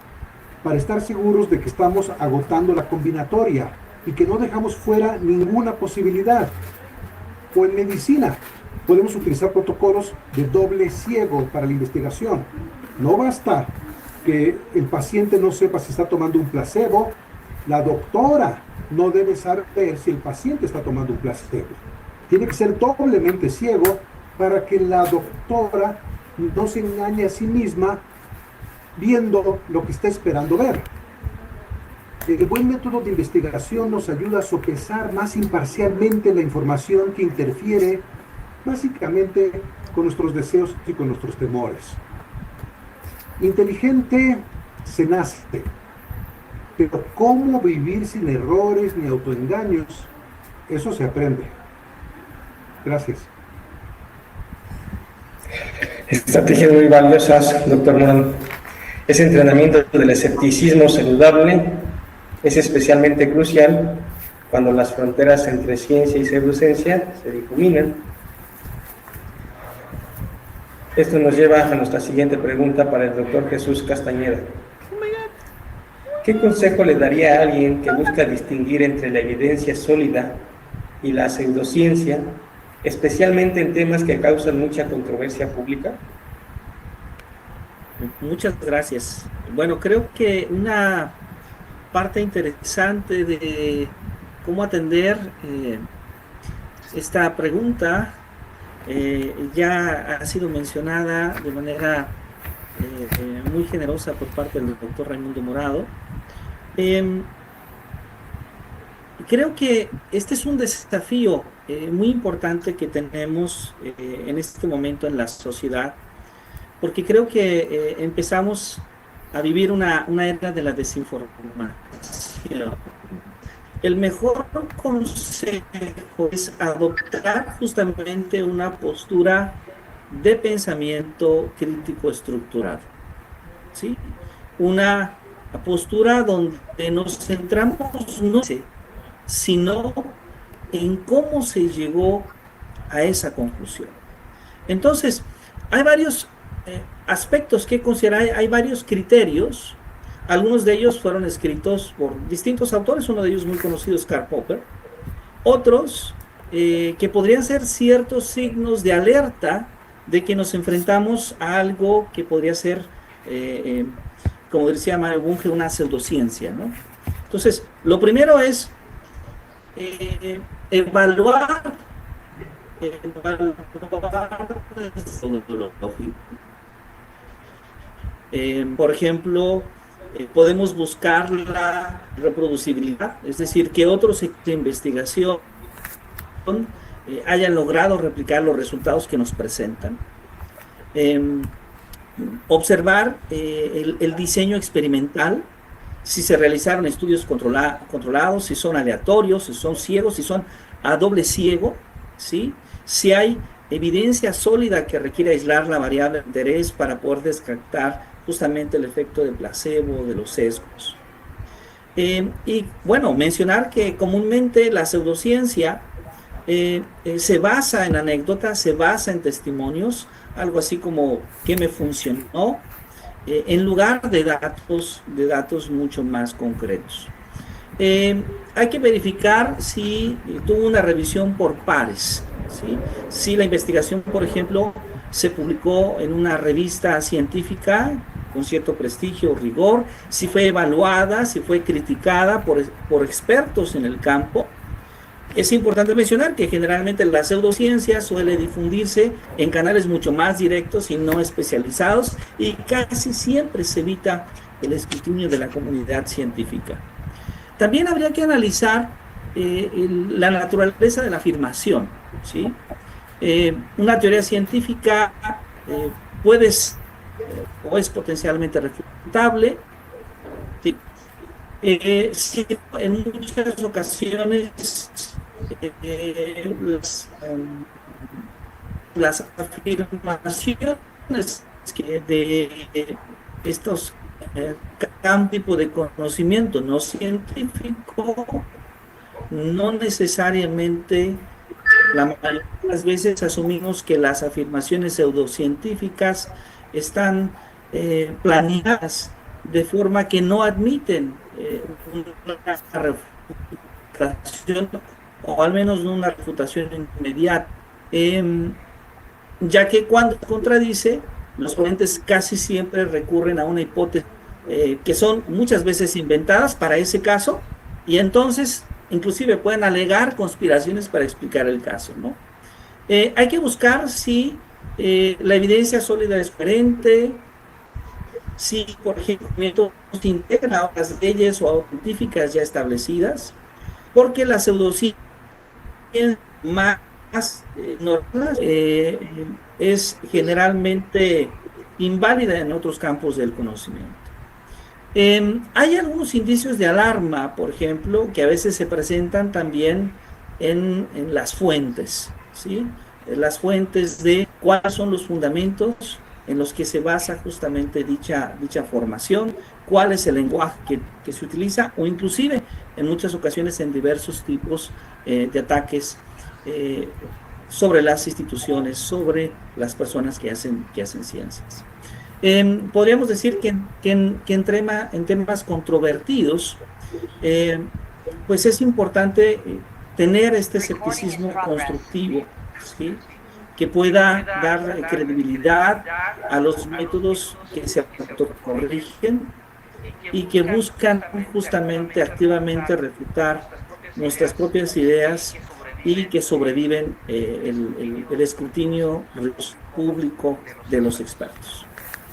para estar seguros de que estamos agotando la combinatoria y que no dejamos fuera ninguna posibilidad. O en medicina, podemos utilizar protocolos de doble ciego para la investigación. No basta que el paciente no sepa si está tomando un placebo, la doctora no debe saber si el paciente está tomando un placebo. Tiene que ser doblemente ciego para que la doctora no se engañe a sí misma viendo lo que está esperando ver. El buen método de investigación nos ayuda a sopesar más imparcialmente la información que interfiere básicamente con nuestros deseos y con nuestros temores. Inteligente se nace, pero cómo vivir sin errores ni autoengaños, eso se aprende. Gracias. Estrategias muy valiosas, doctor Morán. Ese entrenamiento del escepticismo saludable es especialmente crucial cuando las fronteras entre ciencia y pseudociencia se difuminan. Esto nos lleva a nuestra siguiente pregunta para el doctor Jesús Castañeda. ¿Qué consejo le daría a alguien que busca distinguir entre la evidencia sólida y la pseudociencia, especialmente en temas que causan mucha controversia pública? Muchas gracias. Bueno, creo que una parte interesante de cómo atender esta pregunta ya ha sido mencionada de manera muy generosa por parte del doctor Raimundo Morado. Creo que este es un desafío muy importante que tenemos en este momento en la sociedad, porque creo que empezamos a vivir una era de la desinformación. El mejor consejo es adoptar justamente una postura de pensamiento crítico estructurado, ¿sí? Una postura donde nos centramos no sino en cómo se llegó a esa conclusión. Entonces, hay varios aspectos que considerar, hay varios criterios. Algunos de ellos fueron escritos por distintos autores, uno de ellos muy conocido es Karl Popper, otros que podrían ser ciertos signos de alerta de que nos enfrentamos a algo que podría ser, como decía Mario Bunge, una pseudociencia, ¿no? Entonces, lo primero es evaluar por ejemplo, podemos buscar la reproducibilidad, es decir, que otros de investigación hayan logrado replicar los resultados que nos presentan. Observar el diseño experimental, si se realizaron estudios controlados, si son aleatorios, si son ciegos, si son a doble ciego, ¿sí? Si hay evidencia sólida que requiere aislar la variable de interés para poder descartar justamente el efecto de placebo, de los sesgos. Y bueno, mencionar que comúnmente la pseudociencia se basa en anécdotas, se basa en testimonios, algo así como ¿qué me funcionó? En lugar de datos mucho más concretos. Hay que verificar si tuvo una revisión por pares, ¿sí? Si la investigación, por ejemplo, se publicó en una revista científica con cierto prestigio o rigor, si fue evaluada, si fue criticada por expertos en el campo. Es importante mencionar que generalmente la pseudociencia suele difundirse en canales mucho más directos y no especializados, y casi siempre se evita el escrutinio de la comunidad científica. También habría que analizar la naturaleza de la afirmación, ¿sí? Una teoría científica puede ser o es potencialmente refutable, ¿sí? Sí, en muchas ocasiones las afirmaciones de estos tipo de conocimiento no científico no necesariamente, la mayoría de las veces asumimos que las afirmaciones pseudocientíficas están planeadas de forma que no admiten una refutación, o al menos no una refutación inmediata, ya que cuando contradice, los ponentes casi siempre recurren a una hipótesis que son muchas veces inventadas para ese caso, y entonces inclusive pueden alegar conspiraciones para explicar el caso, ¿no? Hay que buscar si la evidencia sólida es coherente, si, por ejemplo, se integran a otras leyes o a científicas ya establecidas, porque la pseudociencia más normal es generalmente inválida en otros campos del conocimiento. Hay algunos indicios de alarma, por ejemplo, que a veces se presentan también en las fuentes, ¿sí? Las fuentes de cuáles son los fundamentos en los que se basa justamente dicha formación, cuál es el lenguaje que se utiliza, o inclusive en muchas ocasiones en diversos tipos de ataques sobre las instituciones, sobre las personas que hacen ciencias. Podríamos decir que en temas controvertidos, pues es importante tener este escepticismo constructivo, ¿sí? Que pueda dar credibilidad a los métodos que se autocorrigen y que buscan justamente activamente refutar nuestras propias ideas y que sobreviven el escrutinio público de los expertos.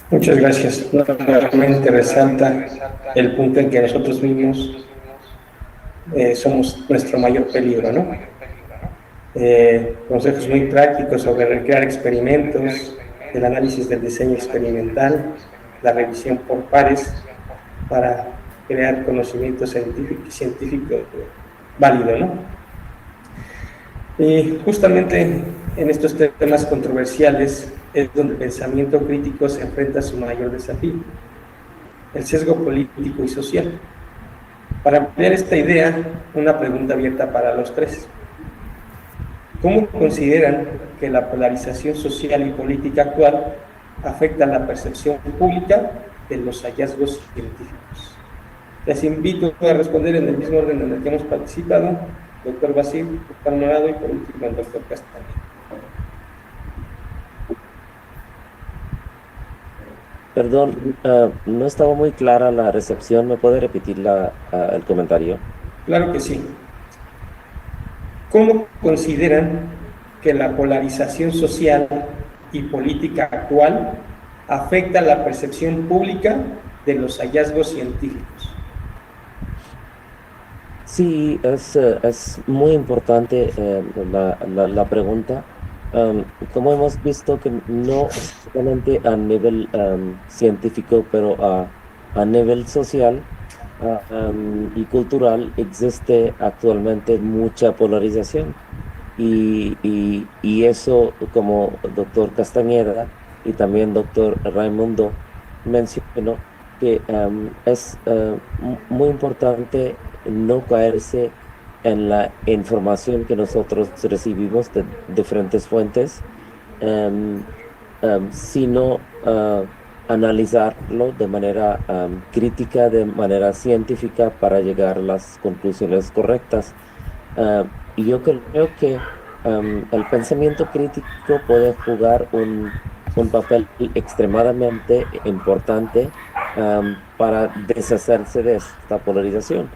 Muchas gracias. Nuevamente resalta el punto en que nosotros mismos somos nuestro mayor peligro, ¿no? Consejos muy prácticos sobre recrear experimentos, el análisis del diseño experimental, la revisión por pares para crear conocimiento científico válido, ¿no? Y justamente en estos temas controversiales es donde el pensamiento crítico se enfrenta a su mayor desafío, el sesgo político y social. Para ampliar esta idea, una pregunta abierta para los tres. ¿Cómo consideran que la polarización social y política actual afecta la percepción pública de los hallazgos científicos? Les invito a responder en el mismo orden en el que hemos participado, doctor Basil, doctor Morado y por último el doctor Castañeda. Perdón, no estaba muy clara la recepción. ¿Me puede repetir el comentario? Claro que sí. ¿Cómo consideran que la polarización social y política actual afecta la percepción pública de los hallazgos científicos? Sí, es muy importante la pregunta. Como hemos visto que no solamente a nivel científico, pero a nivel social y cultural existe actualmente mucha polarización y eso, como doctor Castañeda y también doctor Raimundo mencionó, que es muy importante no caerse en la información que nosotros recibimos de diferentes fuentes, sino analizarlo de manera crítica, de manera científica para llegar a las conclusiones correctas. Y yo creo que el pensamiento crítico puede jugar un papel extremadamente importante para deshacerse de esta polarización.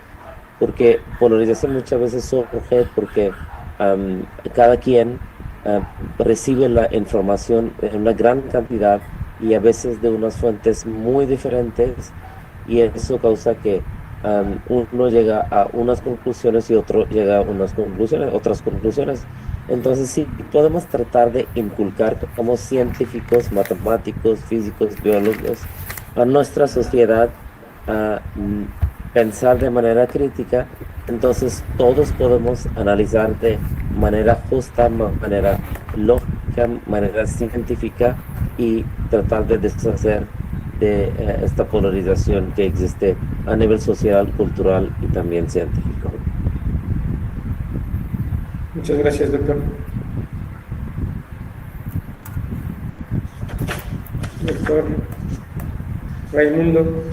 Porque polarización muchas veces surge porque cada quien recibe la información en una gran cantidad y a veces de unas fuentes muy diferentes, y eso causa que uno llega a unas conclusiones y otro llega a otras conclusiones. Entonces sí, podemos tratar de inculcar como científicos, matemáticos, físicos, biólogos a nuestra sociedad pensar de manera crítica. Entonces todos podemos analizar de manera justa, manera lógica, manera científica y tratar de deshacer de esta polarización que existe a nivel social, cultural y también científico. Muchas gracias, doctor. doctor Raimundo.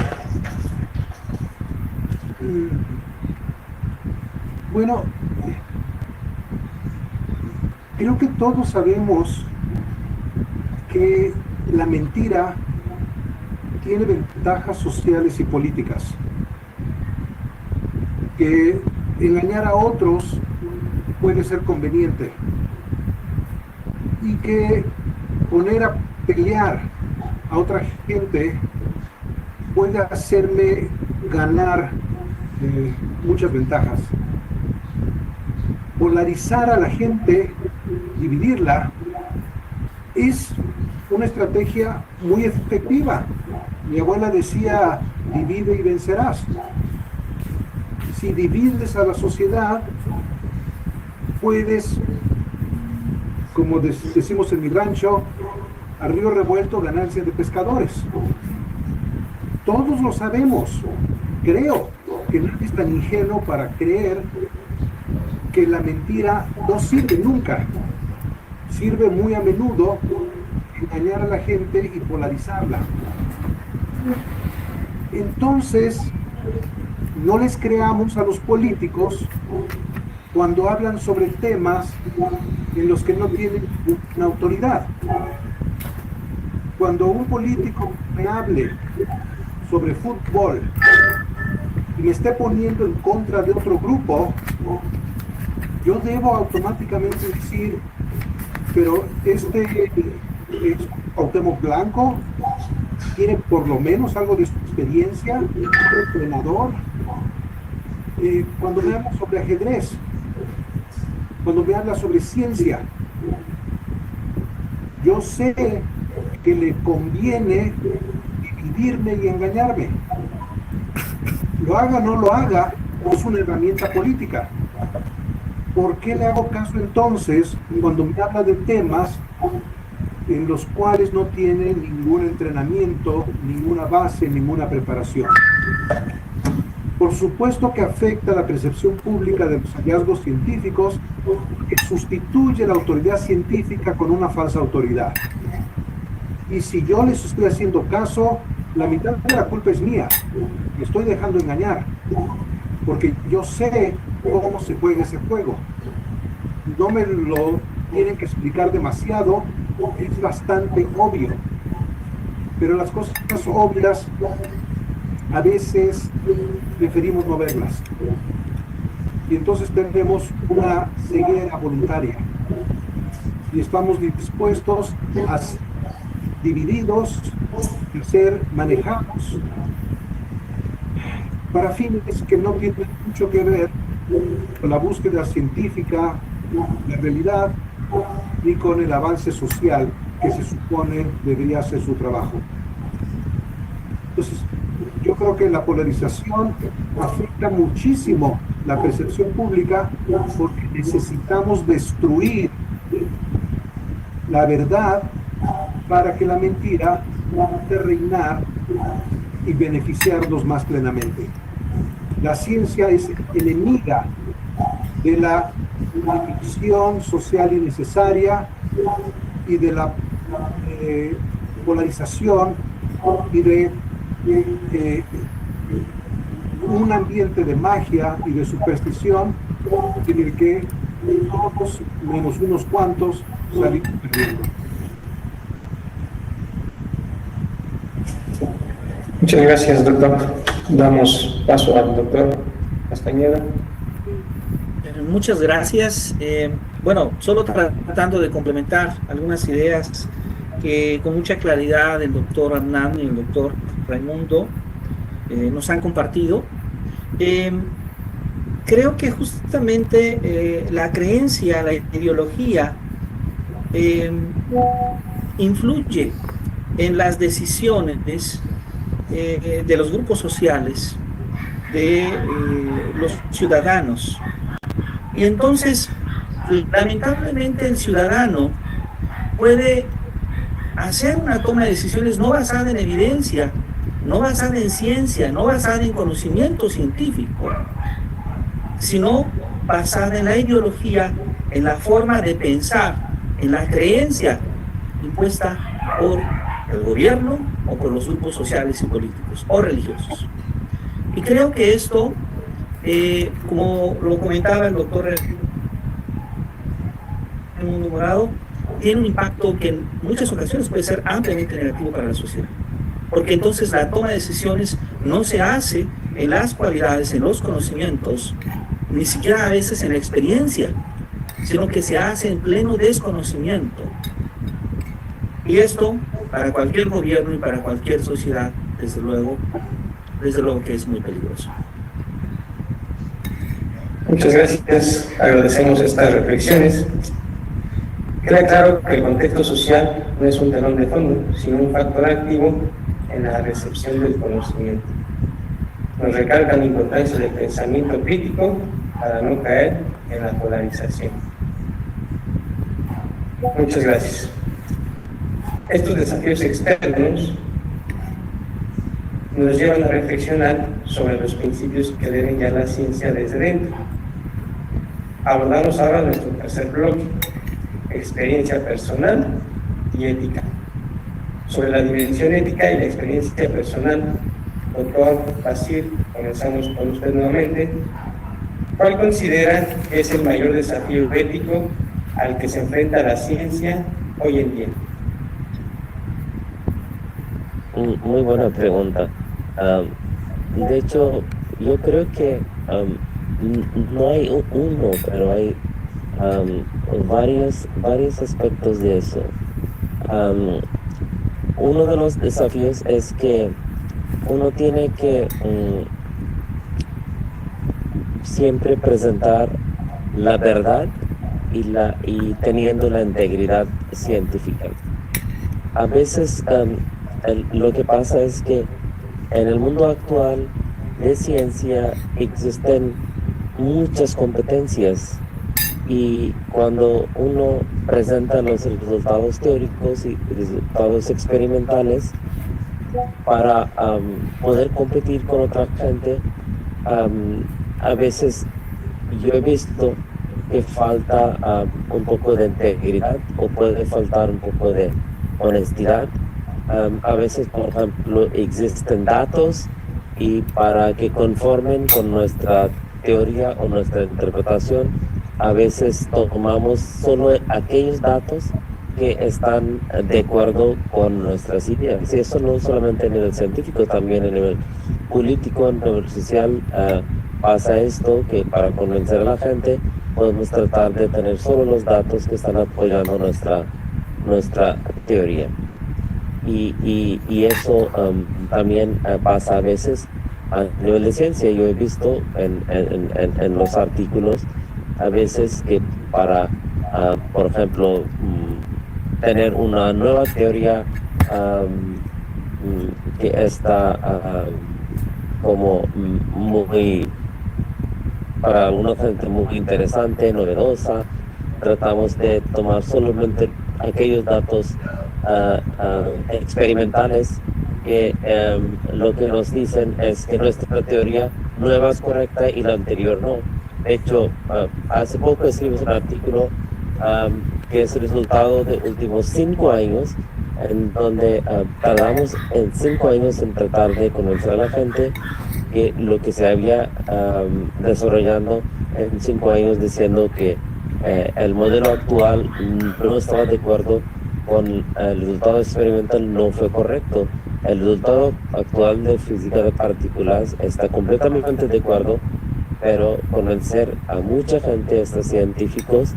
Bueno, creo que todos sabemos que la mentira tiene ventajas sociales y políticas, que engañar a otros puede ser conveniente y que poner a pelear a otra gente puede hacerme ganar muchas ventajas. Polarizar a la gente, dividirla, es una estrategia muy efectiva. Mi abuela decía, divide y vencerás. Si divides a la sociedad, puedes, como decimos en mi rancho, a río revuelto ganancia de pescadores. Todos lo sabemos. Creo que nadie es tan ingenuo para creer que la mentira no sirve nunca. Sirve muy a menudo engañar a la gente y polarizarla. Entonces, no les creamos a los políticos cuando hablan sobre temas en los que no tienen una autoridad. Cuando un político me hable sobre fútbol y me esté poniendo en contra de otro grupo, yo debo automáticamente decir, pero este es Cuauhtémoc Blanco, tiene por lo menos algo de experiencia, es entrenador. Cuando me habla sobre ajedrez, cuando me habla sobre ciencia, yo sé que le conviene dividirme y engañarme. Lo haga o no lo haga, es una herramienta política. ¿Por qué le hago caso entonces cuando me habla de temas en los cuales no tiene ningún entrenamiento, ninguna base, ninguna preparación? Por supuesto que afecta la percepción pública de los hallazgos científicos, que sustituye la autoridad científica con una falsa autoridad. Y si yo les estoy haciendo caso, la mitad de la culpa es mía. Me estoy dejando engañar, porque yo sé cómo se juega ese juego. No me lo tienen que explicar demasiado, es bastante obvio. Pero las cosas obvias a veces preferimos no verlas. Y entonces tenemos una ceguera voluntaria. Y estamos dispuestos a ser divididos y ser manejados para fines que no tienen mucho que ver con la búsqueda científica, la realidad, ni con el avance social que se supone debería ser su trabajo. Entonces, yo creo que la polarización afecta muchísimo la percepción pública porque necesitamos destruir la verdad para que la mentira pueda reinar y beneficiarnos más plenamente. La ciencia es enemiga de la división social innecesaria y de la polarización y de un ambiente de magia y de superstición en el que todos, menos unos cuantos, salimos perdiendo. Muchas gracias, doctor. Damos paso al doctor Castañeda. Muchas gracias. Bueno, solo tratando de complementar algunas ideas que con mucha claridad el doctor Hernán y el doctor Raimundo nos han compartido. Creo que justamente la creencia, la ideología, influye en las decisiones de los grupos sociales, de los ciudadanos. Y entonces, lamentablemente, el ciudadano puede hacer una toma de decisiones no basada en evidencia, no basada en ciencia, no basada en conocimiento científico, sino basada en la ideología, en la forma de pensar, en la creencia impuesta por el gobierno o con los grupos sociales y políticos o religiosos. Y creo que esto, como lo comentaba el doctor Raimundo Morado, tiene un impacto que en muchas ocasiones puede ser ampliamente negativo para la sociedad. Porque entonces la toma de decisiones no se hace en las cualidades, en los conocimientos, ni siquiera a veces en la experiencia, sino que se hace en pleno desconocimiento. Y esto, para cualquier gobierno y para cualquier sociedad, desde luego que es muy peligroso. Muchas gracias, agradecemos estas reflexiones. Queda claro que el contexto social no es un telón de fondo, sino un factor activo en la recepción del conocimiento. Nos recalca la importancia del pensamiento crítico para no caer en la polarización. Muchas gracias. Estos desafíos externos nos llevan a reflexionar sobre los principios que deben guiar la ciencia desde dentro. Abordamos ahora nuestro tercer bloque, experiencia personal y ética. Sobre la dimensión ética y la experiencia personal, doctor Basir, comenzamos con usted nuevamente. ¿Cuál considera que es el mayor desafío ético al que se enfrenta la ciencia hoy en día? Muy buena pregunta. De hecho, yo creo que no hay uno, pero hay varios aspectos de eso. Uno de los desafíos es que uno tiene que siempre presentar la verdad y teniendo la integridad científica. A veces lo que pasa es que en el mundo actual de ciencia existen muchas competencias y cuando uno presenta los resultados teóricos y resultados experimentales para poder competir con otra gente, a veces yo he visto que falta un poco de integridad o puede faltar un poco de honestidad. A veces, por ejemplo, existen datos y para que conformen con nuestra teoría o nuestra interpretación, a veces tomamos solo aquellos datos que están de acuerdo con nuestras ideas. Y eso no solamente a nivel científico, también a nivel político, a nivel social, pasa esto, que para convencer a la gente podemos tratar de tener solo los datos que están apoyando nuestra teoría. Y eso también pasa a veces a nivel de ciencia. Yo he visto en los artículos a veces que para, por ejemplo, tener una nueva teoría que está como muy, para alguna gente muy interesante, novedosa, tratamos de tomar solamente aquellos datos experimentales que lo que nos dicen es que nuestra teoría nueva es correcta y la anterior no. De hecho, hace poco escribimos un artículo que es el resultado de últimos 5 años, en donde tardamos en 5 años en tratar de convencer a la gente que lo que se había desarrollando en 5 años, diciendo que el modelo actual no estaba de acuerdo con el resultado experimental, no fue correcto. El resultado actual de física de partículas está completamente de acuerdo, pero convencer a mucha gente, hasta científicos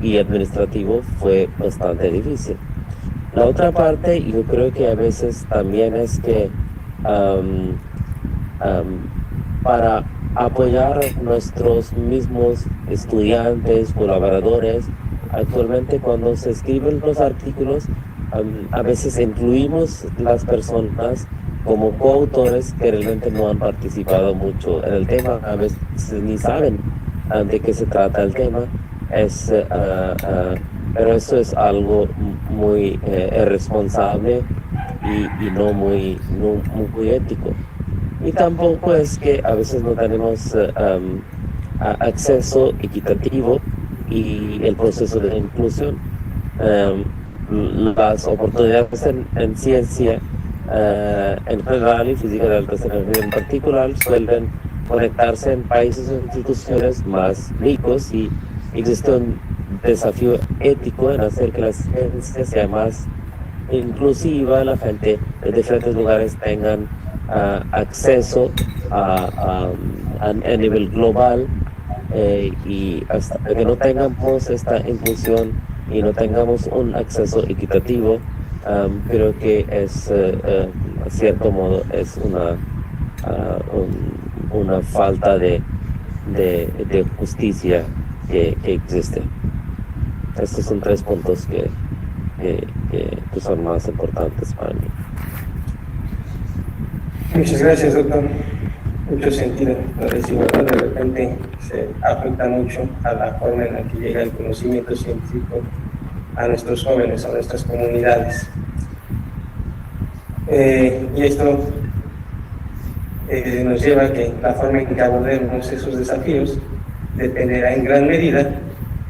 y administrativos, fue bastante difícil. La otra parte, yo creo que a veces también es que para apoyar a nuestros mismos estudiantes, colaboradores, actualmente cuando se escriben los artículos, a veces incluimos las personas como coautores que realmente no han participado mucho en el tema, a veces ni saben de qué se trata el tema, pero eso es algo muy irresponsable y no muy ético. Y tampoco es que a veces no tenemos acceso equitativo y el proceso de inclusión. las oportunidades en ciencia en general y física de altas energías en particular suelen conectarse en países o instituciones más ricos, y existe un desafío ético en hacer que la ciencia sea más inclusiva, la gente de diferentes lugares tengan acceso a nivel global, y hasta que no tengamos esta inclusión y no tengamos un acceso equitativo, creo que es, a cierto modo, es una falta de justicia que existe. Estos son 3 puntos que son más importantes para mí. Muchas gracias, doctor. Mucho sentido. La desigualdad de repente se afecta mucho a la forma en la que llega el conocimiento científico a nuestros jóvenes, a nuestras comunidades. Y esto nos lleva a que la forma en que abordemos esos desafíos dependerá en gran medida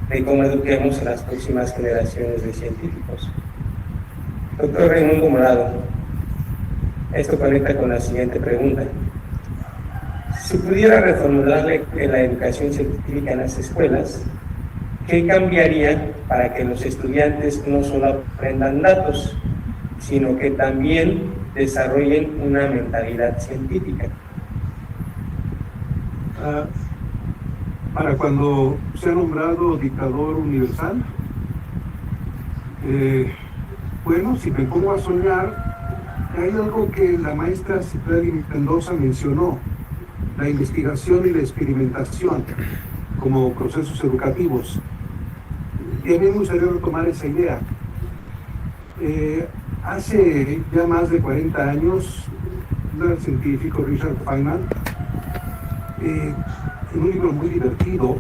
de cómo eduquemos a las próximas generaciones de científicos. Doctor Raimundo Morado, esto conecta con la siguiente pregunta. Si pudiera reformularle la educación científica en las escuelas, ¿qué cambiaría para que los estudiantes no solo aprendan datos, sino que también desarrollen una mentalidad científica? Para cuando se ha nombrado dictador universal, bueno, si me pongo a soñar, hay algo que la maestra Citlali Mendoza mencionó: la investigación y la experimentación como procesos educativos. Y a mí me gustaría retomar esa idea. Hace ya más de 40 años, un científico, Richard Feynman, en un libro muy divertido,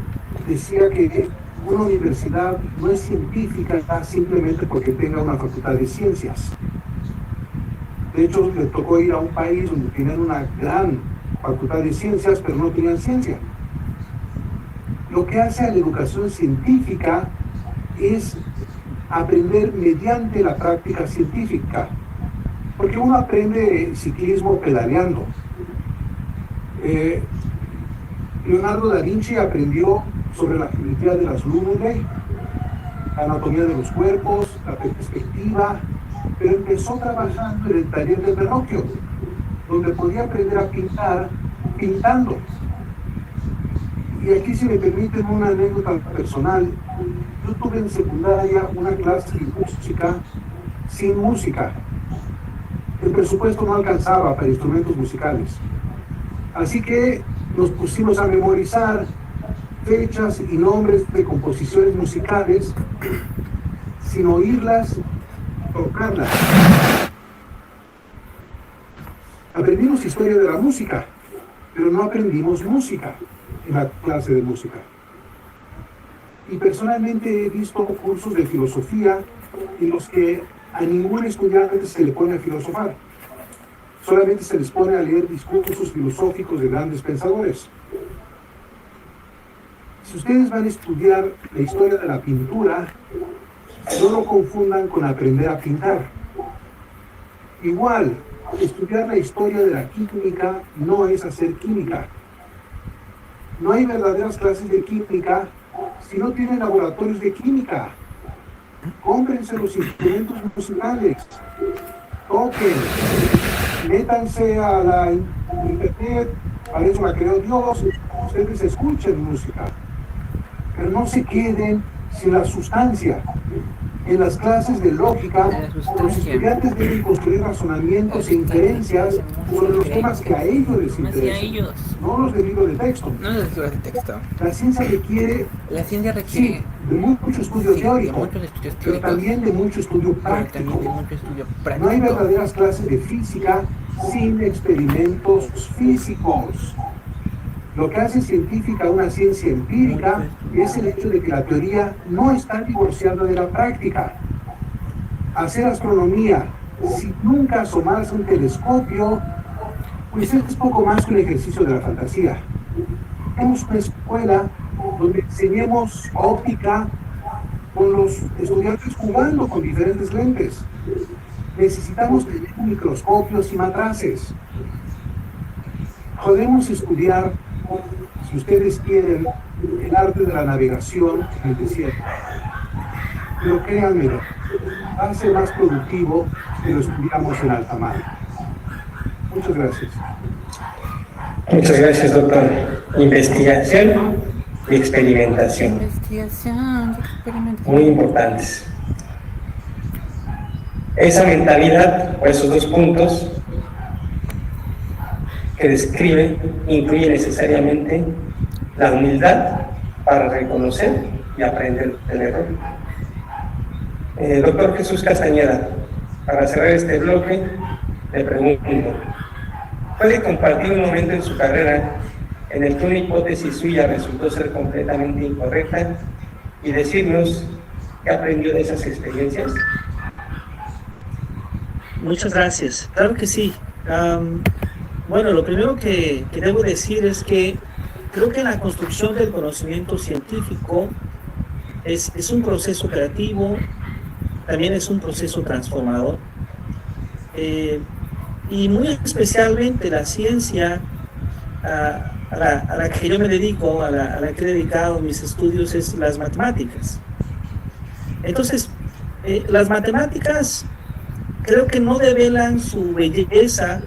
decía que una universidad no es científica simplemente porque tenga una facultad de ciencias. De hecho, le tocó ir a un país donde tenían una gran facultad de ciencias, pero no tenían ciencia. Lo que hace a la educación científica es aprender mediante la práctica científica, porque uno aprende ciclismo pedaleando. Leonardo da Vinci aprendió sobre la geometría de las luminae, la anatomía de los cuerpos, la perspectiva, pero empezó trabajando en el taller del Verrocchio, donde podía aprender a pintar pintando. Y aquí, si me permiten una anécdota personal, yo tuve en secundaria una clase de música sin música. El presupuesto no alcanzaba para instrumentos musicales. Así que nos pusimos a memorizar fechas y nombres de composiciones musicales sin oírlas, tocarlas. Aprendimos historia de la música, pero no aprendimos música en la clase de música. Y personalmente he visto cursos de filosofía en los que a ningún estudiante se le pone a filosofar. Solamente se les pone a leer discursos filosóficos de grandes pensadores. Si ustedes van a estudiar la historia de la pintura, no lo confundan con aprender a pintar. Igual, estudiar la historia de la química no es hacer química. No hay verdaderas clases de química si no tienen laboratorios de química. Cómprense los instrumentos musicales, toquen, métanse a la internet, para eso la creó Dios, ustedes escuchen música, pero no se queden sin la sustancia. En las clases de lógica, los estudiantes deben construir razonamientos e inferencias sobre los temas que a ellos les interesan, no los de libro de texto. No los de texto. La ciencia requiere, sí, de mucho estudio teórico, pero también de mucho estudio práctico. No hay verdaderas clases de física sin experimentos físicos. Lo que hace científica una ciencia empírica es el hecho de que la teoría no está divorciada de la práctica. Hacer astronomía sin nunca asomarse a un telescopio, pues es poco más que un ejercicio de la fantasía. Tenemos una escuela donde enseñemos óptica, con los estudiantes jugando con diferentes lentes. Necesitamos tener microscopios y matraces. Podemos estudiar, si ustedes quieren, el arte de la navegación en el desierto. Pero créanmelo, va a ser más productivo si lo estudiamos en alta mar. Muchas gracias. Muchas gracias, doctor. Investigación y experimentación. Investigación y experimentación. Muy importantes. Esa mentalidad, o esos dos puntos que describe, incluye necesariamente la humildad para reconocer y aprender del error. Doctor Jesús Castañeda, para cerrar este bloque, le pregunto, ¿puede compartir un momento en su carrera en el que una hipótesis suya resultó ser completamente incorrecta y decirnos qué aprendió de esas experiencias? Muchas gracias. Claro que sí. Bueno, lo primero que debo decir es que creo que la construcción del conocimiento científico es un proceso creativo, también es un proceso transformador. Y muy especialmente la ciencia a la que yo me dedico, a la que he dedicado mis estudios, es las matemáticas. Entonces, las matemáticas creo que no develan su belleza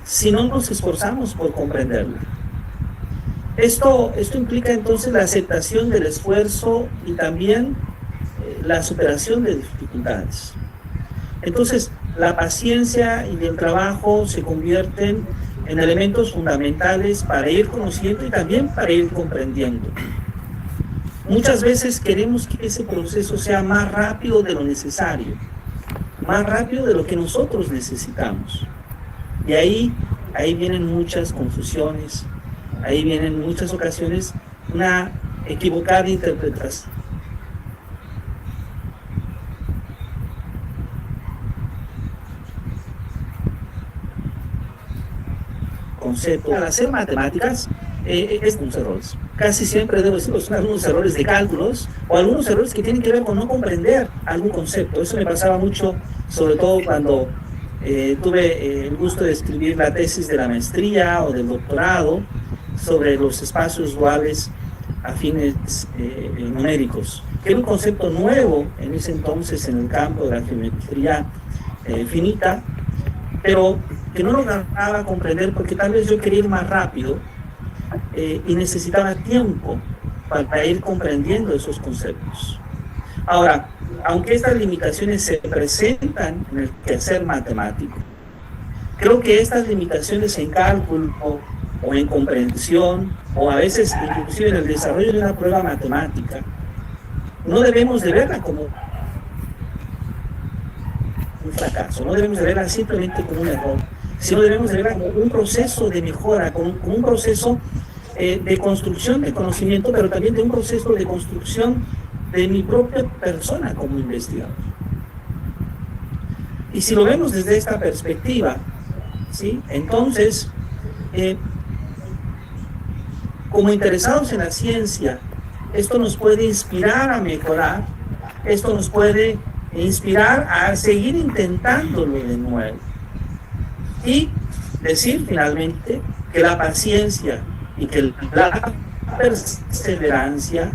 si no nos esforzamos por comprenderla. Esto implica entonces la aceptación del esfuerzo y también la superación de dificultades. Entonces, la paciencia y el trabajo se convierten en elementos fundamentales para ir conociendo y también para ir comprendiendo. Muchas veces queremos que ese proceso sea más rápido de lo necesario, más rápido de lo que nosotros necesitamos. Y ahí vienen muchas confusiones, ahí vienen muchas ocasiones una equivocada interpretación. Concepto. Al hacer matemáticas, es unos errores. Casi siempre debo decirlo, son algunos errores de cálculos o algunos errores que tienen que ver con no comprender algún concepto. Eso me pasaba mucho, sobre todo cuando tuve el gusto de escribir la tesis de la maestría o del doctorado sobre los espacios duales afines numéricos, que era un concepto nuevo en ese entonces en el campo de la geometría finita, pero que no lograba comprender porque tal vez yo quería ir más rápido y necesitaba tiempo para ir comprendiendo esos conceptos. Ahora, aunque estas limitaciones se presentan en el quehacer matemático, creo que estas limitaciones en cálculo o en comprensión o a veces inclusive en el desarrollo de una prueba matemática, no debemos de verla como un fracaso, no debemos de verla simplemente como un error, sino debemos de verla como un proceso de mejora, como un proceso de construcción de conocimiento, pero también de un proceso de construcción de mi propia persona como investigador. Y si lo vemos desde esta perspectiva, ¿sí? Entonces, como interesados en la ciencia, esto nos puede inspirar a mejorar, esto nos puede inspirar a seguir intentándolo de nuevo. Y decir finalmente que la paciencia y que la perseverancia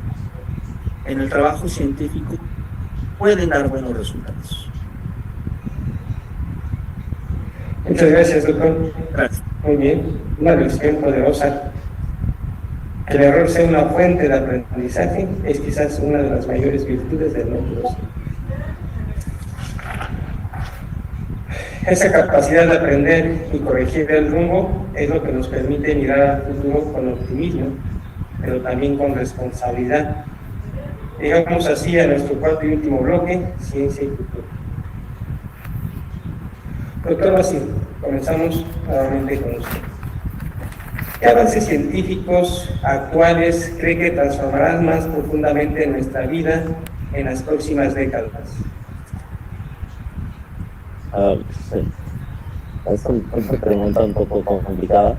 en el trabajo científico pueden dar buenos resultados. Muchas gracias, doctor. Gracias. Muy bien, una lección poderosa. Que el error sea una fuente de aprendizaje es quizás una de las mayores virtudes del mundo. Esa capacidad de aprender y corregir el rumbo es lo que nos permite mirar al futuro con optimismo, pero también con responsabilidad. Llegamos así a nuestro cuarto y último bloque, ciencia y futuro. Doctor Bassi, comenzamos nuevamente con usted. ¿Qué avances científicos actuales cree que transformarán más profundamente nuestra vida en las próximas décadas? Sí. Es una pregunta un poco complicada.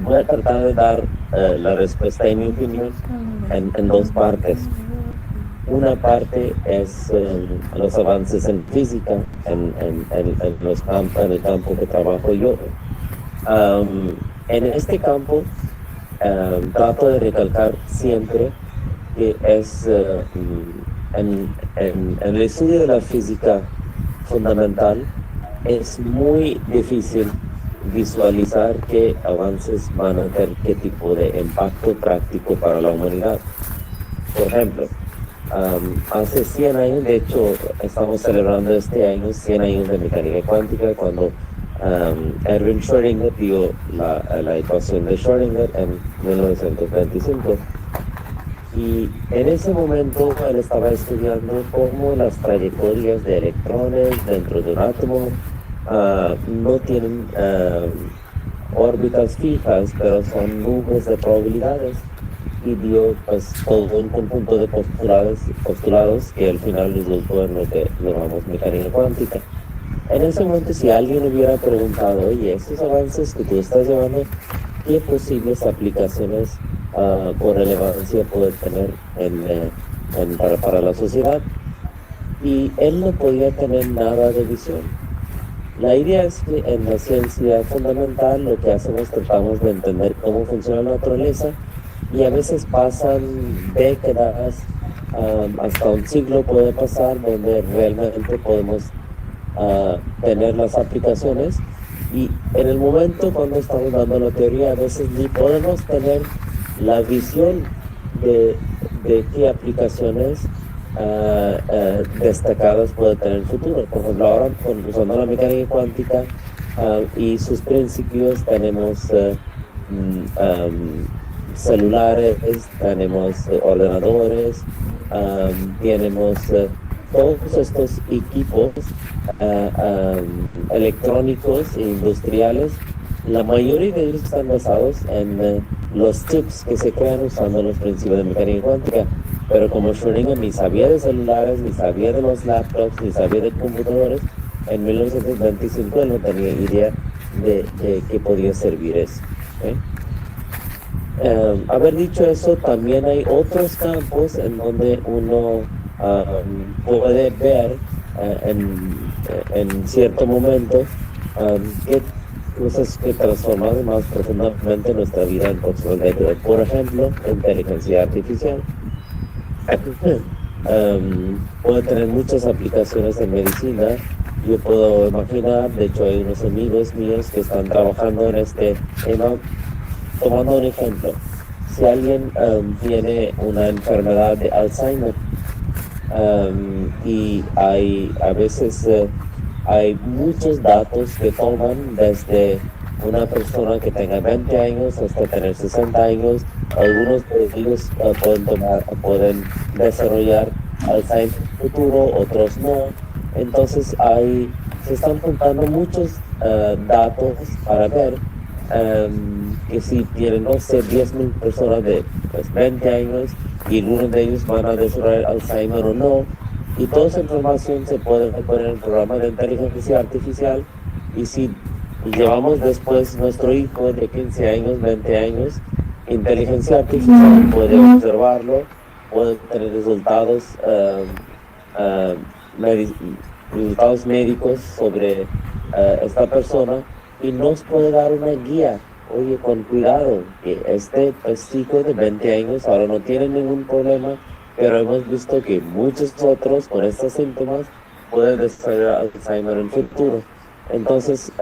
Voy a tratar de dar la respuesta, en mi opinión, en dos partes. Una parte es los avances en física, en el campo que trabajo yo. En este campo trato de recalcar siempre que es en el estudio de la física fundamental es muy difícil visualizar qué avances van a tener, qué tipo de impacto práctico para la humanidad. Por ejemplo, hace 100 años, de hecho, estamos celebrando este año 100 años de mecánica cuántica, cuando Erwin Schrödinger dio la ecuación de Schrödinger en 1925. Y en ese momento él estaba estudiando cómo las trayectorias de electrones dentro de un átomo no tienen órbitas fijas, pero son nubes de probabilidades, y dio pues todo un conjunto de postulados que al final resultó en lo que llamamos mecánica cuántica. En ese momento, si alguien hubiera preguntado, oye, estos avances que tú estás llevando, ¿qué posibles aplicaciones con relevancia puede tener para la sociedad? Y él no podía tener nada de visión. La idea es que en la ciencia fundamental lo que hacemos, tratamos de entender cómo funciona la naturaleza, y a veces pasan décadas, hasta un siglo puede pasar, donde realmente podemos tener las aplicaciones, y en el momento cuando estamos dando la teoría a veces ni podemos tener la visión de qué aplicaciones destacadas puede tener el futuro. Por ejemplo, ahora usando la mecánica cuántica y sus principios, tenemos celulares, tenemos ordenadores, tenemos todos estos equipos electrónicos e industriales. La mayoría de ellos están basados en los chips que se crean usando los principios de mecánica cuántica, pero como Schrödinger ni sabía de celulares, ni sabía de los laptops, ni sabía de computadores, en 1925 él no tenía idea de qué podía servir eso. Haber dicho eso, también hay otros campos en donde uno puede ver en cierto momento qué cosas que transforman más profundamente nuestra vida en próximas décadas. Por ejemplo, inteligencia artificial. Puede tener muchas aplicaciones en medicina. Yo puedo imaginar, de hecho hay unos amigos míos que están trabajando en este tema. Tomando un ejemplo, si alguien tiene una enfermedad de Alzheimer, y a veces hay muchos datos que toman desde una persona que tenga 20 años hasta tener 60 años. Algunos de ellos pueden desarrollar Alzheimer futuro, otros no. Entonces se están juntando muchos datos para ver que si tienen, no sé, 10,000 personas de 20 años y algunos de ellos van a desarrollar Alzheimer o no, y toda esa información se puede poner en el programa de inteligencia artificial, y si llevamos después nuestro hijo de 15 años, 20 años, inteligencia artificial puede observarlo, puede tener resultados médicos sobre esta persona, y nos puede dar una guía. Oye, con cuidado, que este chico de 20 años ahora no tiene ningún problema, pero hemos visto que muchos otros con estos síntomas pueden desarrollar Alzheimer en el futuro. Entonces,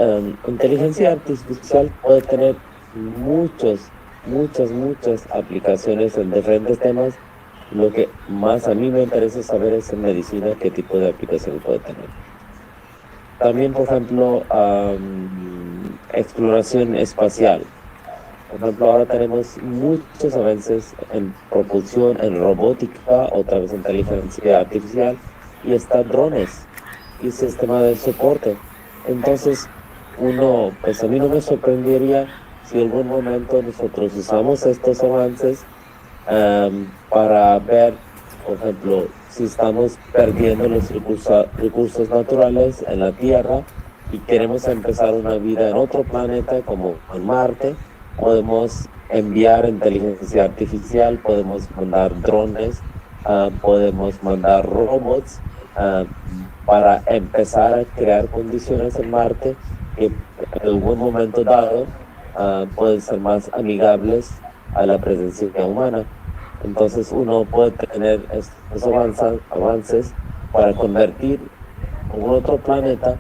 inteligencia artificial puede tener muchas aplicaciones en diferentes temas. Lo que más a mí me interesa saber es en medicina qué tipo de aplicación puede tener. También, por ejemplo, exploración espacial. Por ejemplo, ahora tenemos muchos avances en propulsión, en robótica, otra vez inteligencia artificial, y está drones y sistema de soporte. Entonces, pues a mí no me sorprendería si en algún momento nosotros usamos estos avances para ver, por ejemplo, si estamos perdiendo los recursos naturales en la Tierra y queremos empezar una vida en otro planeta como en Marte. Podemos enviar inteligencia artificial, podemos mandar drones podemos mandar robots para empezar a crear condiciones en Marte que en algún momento dado pueden ser más amigables a la presencia humana. Entonces uno puede tener estos avances para convertir un otro planeta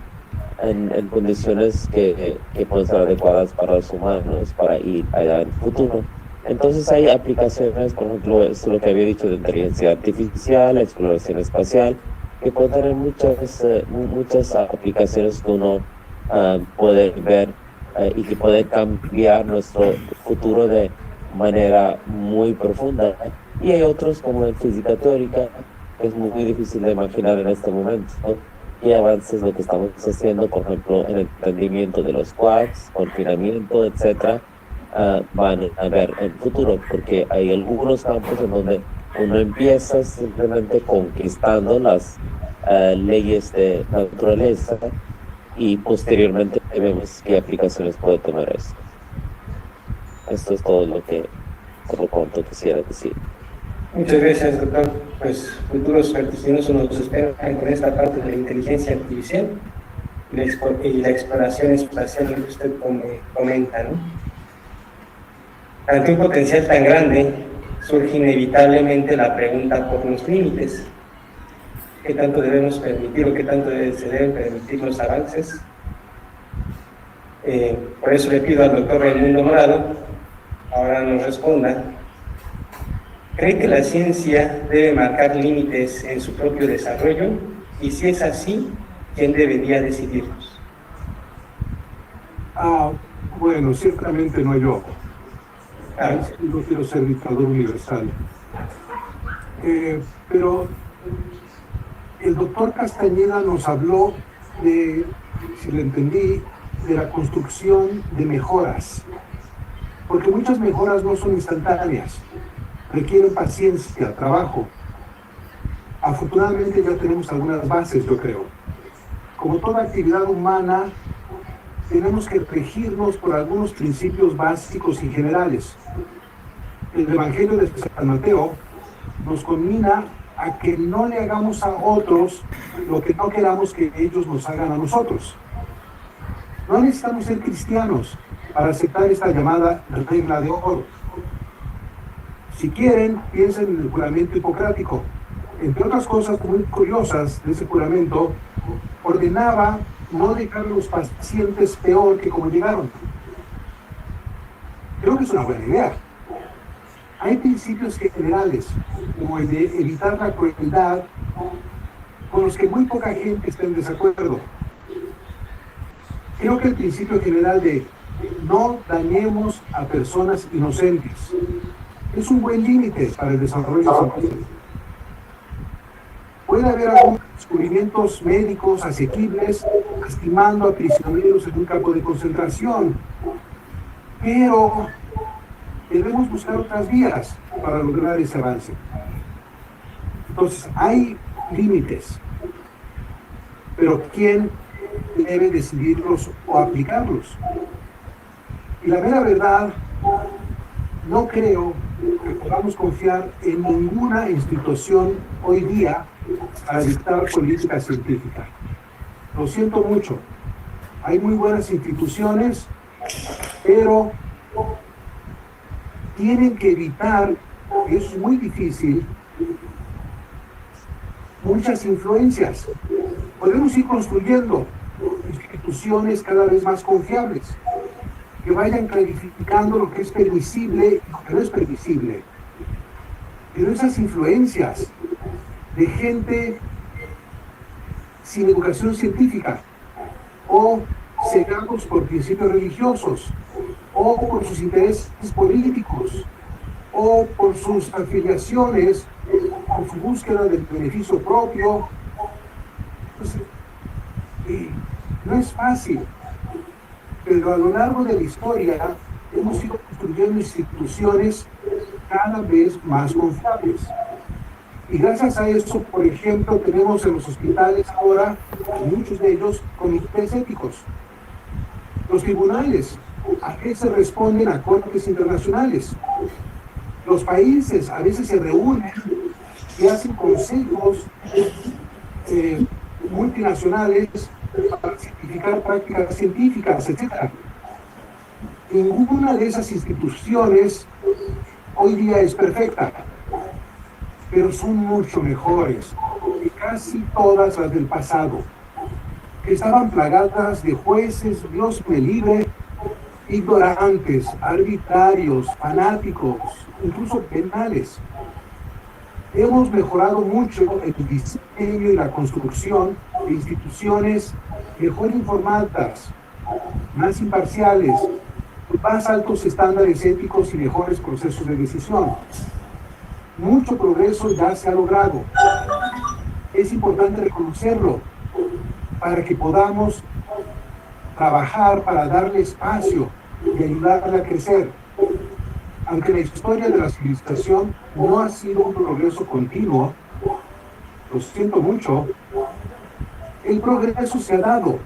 en condiciones que pueden ser adecuadas para los humanos, para ir allá en el futuro. Entonces hay aplicaciones, por ejemplo, esto es lo que había dicho de inteligencia artificial, exploración espacial, que pueden tener muchas aplicaciones que uno puede ver y que puede cambiar nuestro futuro de manera muy profunda. Y hay otros como en física teórica, que es muy difícil de imaginar en este momento, ¿no? Y avances lo que estamos haciendo, por ejemplo, en el entendimiento de los quarks, confinamiento, etcétera, van a ver en el futuro, porque hay algunos campos en donde uno empieza simplemente conquistando las leyes de naturaleza y posteriormente vemos qué aplicaciones puede tomar esto. Esto es todo lo que por lo pronto quisiera decir. Muchas gracias, doctor. Pues futuros vertiginosos nos esperan con esta parte de la inteligencia artificial y la exploración espacial que usted comenta, ¿no? Ante un potencial tan grande, surge inevitablemente la pregunta por los límites. ¿Qué tanto debemos permitir o qué tanto se deben permitir los avances? Por eso le pido al doctor Raimundo Morado, ahora nos responda. ¿Cree que la ciencia debe marcar límites en su propio desarrollo? Y si es así, ¿quién debería decidirlos? Bueno, ciertamente no yo. No quiero ser dictador universal. Pero el doctor Castañeda nos habló de, si lo entendí, de la construcción de mejoras. Porque muchas mejoras no son instantáneas. Requieren paciencia, trabajo. Afortunadamente ya tenemos algunas bases, yo creo. Como toda actividad humana, tenemos que regirnos por algunos principios básicos y generales. El Evangelio de San Mateo nos conmina a que no le hagamos a otros lo que no queramos que ellos nos hagan a nosotros. No necesitamos ser cristianos para aceptar esta llamada regla de oro. Si quieren, piensen en el juramento hipocrático. Entre otras cosas muy curiosas de ese juramento, ordenaba no dejar a los pacientes peor que como llegaron. Creo que es una buena idea. Hay principios generales, como el de evitar la crueldad, con los que muy poca gente está en desacuerdo. Creo que el principio general de no dañemos a personas inocentes es un buen límite para el desarrollo científico. Puede haber algunos descubrimientos médicos asequibles lastimando a prisioneros en un campo de concentración, pero debemos buscar otras vías para lograr ese avance. Entonces, hay límites, pero ¿quién debe decidirlos o aplicarlos? Y la mera verdad, no creo que podamos confiar en ninguna institución hoy día para dictar política científica. Lo siento mucho. Hay muy buenas instituciones, pero tienen que evitar, y eso es muy difícil, muchas influencias. Podemos ir construyendo instituciones cada vez más confiables, que vayan clarificando lo que es permisible y lo que no es permisible. Pero esas influencias de gente sin educación científica, o cegados por principios religiosos, o por sus intereses políticos, o por sus afiliaciones, por su búsqueda del beneficio propio. Entonces, no es fácil, pero a lo largo de la historia hemos ido construyendo instituciones cada vez más confiables. Y gracias a eso, por ejemplo, tenemos en los hospitales ahora, muchos de ellos, comités éticos. Los tribunales, ¿a qué se responden a cortes internacionales? Los países a veces se reúnen que hacen consejos multinacionales para simplificar prácticas científicas, etc. Ninguna de esas instituciones hoy día es perfecta, pero son mucho mejores que casi todas las del pasado, que estaban plagadas de jueces, Dios me libre, ignorantes, arbitrarios, fanáticos, incluso penales. Hemos mejorado mucho el diseño y la construcción de instituciones mejor informadas, más imparciales, con más altos estándares éticos y mejores procesos de decisión. Mucho progreso ya se ha logrado. Es importante reconocerlo para que podamos trabajar para darle espacio y ayudarle a crecer. Aunque la historia de la civilización no ha sido un progreso continuo, lo siento mucho, el progreso se ha dado,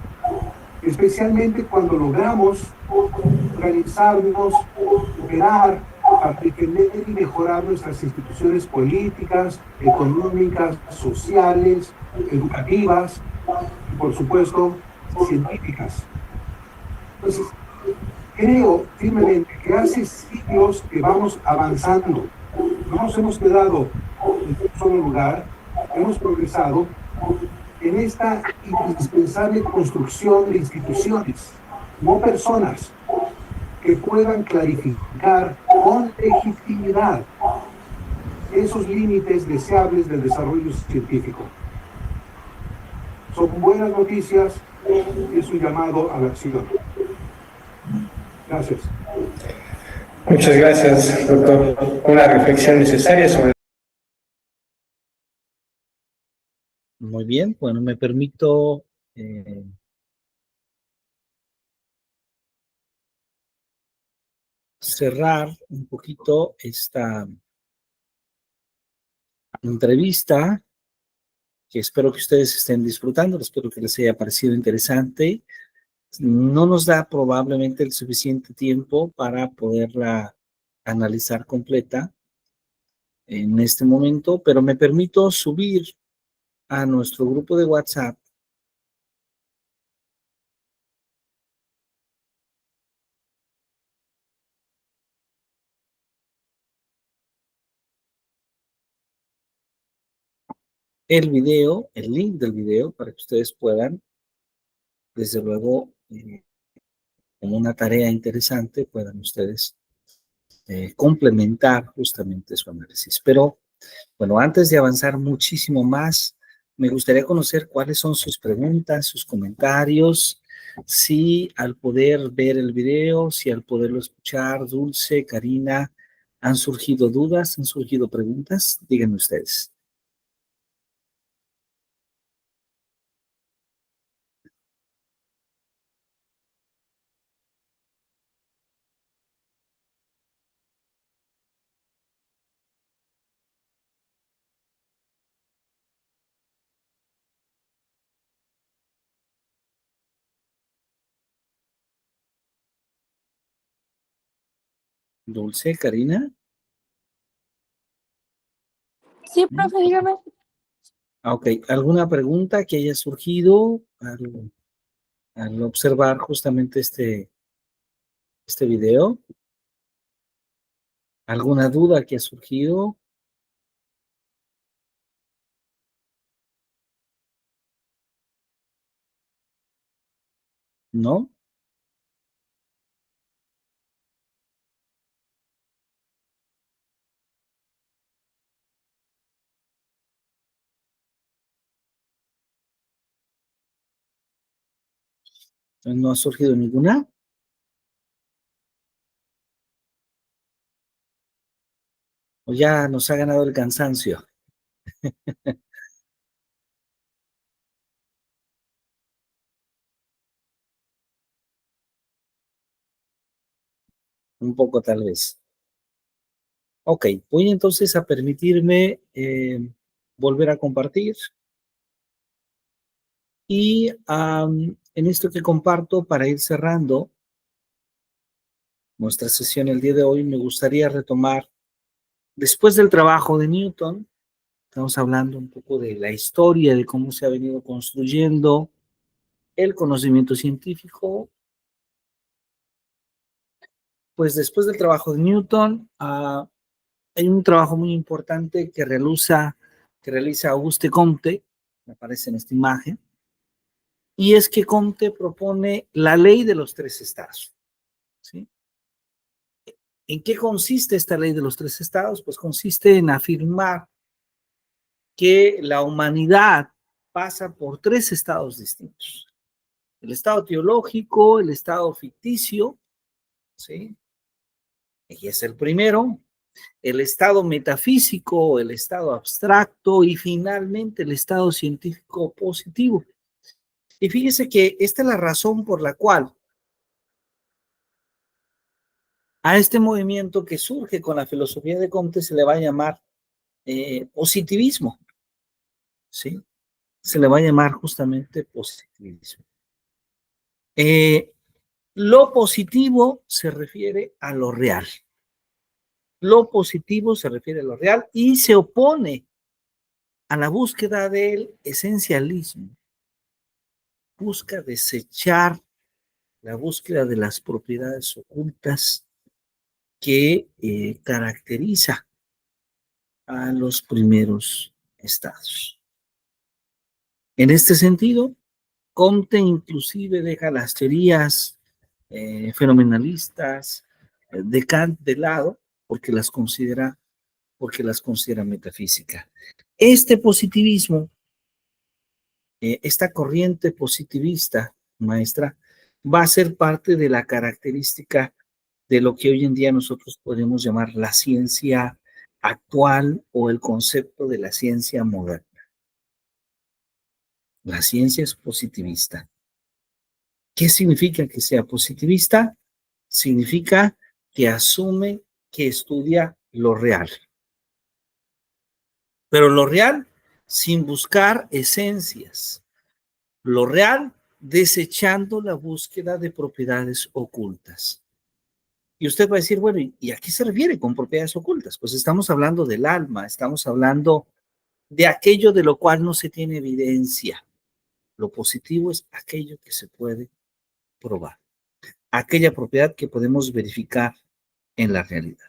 especialmente cuando logramos organizarnos, operar para defender y mejorar nuestras instituciones políticas, económicas, sociales, educativas y, por supuesto, científicas. Entonces, creo firmemente que hace siglos que vamos avanzando. No nos hemos quedado en un solo lugar, hemos progresado en esta indispensable construcción de instituciones, no personas, que puedan clarificar con legitimidad esos límites deseables del desarrollo científico. Son buenas noticias, es un llamado a la acción. Gracias. Muchas gracias, doctor. Una reflexión necesaria sobre... Muy bien, bueno, me permito cerrar un poquito esta entrevista, que espero que ustedes estén disfrutando, espero que les haya parecido interesante. No nos da probablemente el suficiente tiempo para poderla analizar completa en este momento, pero me permito subir a nuestro grupo de WhatsApp el video, el link del video, para que ustedes puedan, desde luego, como una tarea interesante, puedan ustedes complementar justamente su análisis. Pero, bueno, antes de avanzar muchísimo más, me gustaría conocer cuáles son sus preguntas, sus comentarios, si al poder ver el video, si al poderlo escuchar, Dulce, Karina, ¿han surgido dudas, han surgido preguntas? Díganme ustedes. Dulce, Karina. Sí, profe, dígame. Ok, ¿alguna pregunta que haya surgido al observar justamente este video? ¿Alguna duda que ha surgido? ¿No? ¿No ha surgido ninguna? ¿O ya nos ha ganado el cansancio? Un poco tal vez. Ok, voy entonces a permitirme volver a compartir. Y en esto que comparto, para ir cerrando nuestra sesión el día de hoy, me gustaría retomar, después del trabajo de Newton, Estamos hablando un poco de la historia, de cómo se ha venido construyendo el conocimiento científico. Pues después del trabajo de Newton, hay un trabajo muy importante que realiza Auguste Comte, me aparece en esta imagen, y es que Comte propone la ley de los tres estados, ¿sí? ¿En qué consiste esta ley de los tres estados? Pues consiste en afirmar que la humanidad pasa por tres estados distintos. El estado teológico, el estado ficticio, ¿sí? Y es el primero. El estado metafísico, el estado abstracto y finalmente el estado científico positivo. Y fíjese que esta es la razón por la cual a este movimiento que surge con la filosofía de Comte se le va a llamar positivismo, ¿sí? Se le va a llamar justamente positivismo. Lo positivo se refiere a lo real. Lo positivo se refiere a lo real y se opone a la búsqueda del esencialismo. Busca desechar la búsqueda de las propiedades ocultas que caracteriza a los primeros estados. En este sentido, Comte inclusive deja las teorías fenomenalistas de Kant de lado porque las considera metafísica. Este positivismo, esta corriente positivista, maestra, va a ser parte de la característica de lo que hoy en día nosotros podemos llamar la ciencia actual o el concepto de la ciencia moderna. La ciencia es positivista. ¿Qué significa que sea positivista? Significa que asume que estudia lo real. Pero lo real sin buscar esencias. Lo real desechando la búsqueda de propiedades ocultas. Y usted va a decir, bueno, ¿y a qué se refiere con propiedades ocultas? Pues estamos hablando del alma, estamos hablando de aquello de lo cual no se tiene evidencia. Lo positivo es aquello que se puede probar, aquella propiedad que podemos verificar en la realidad.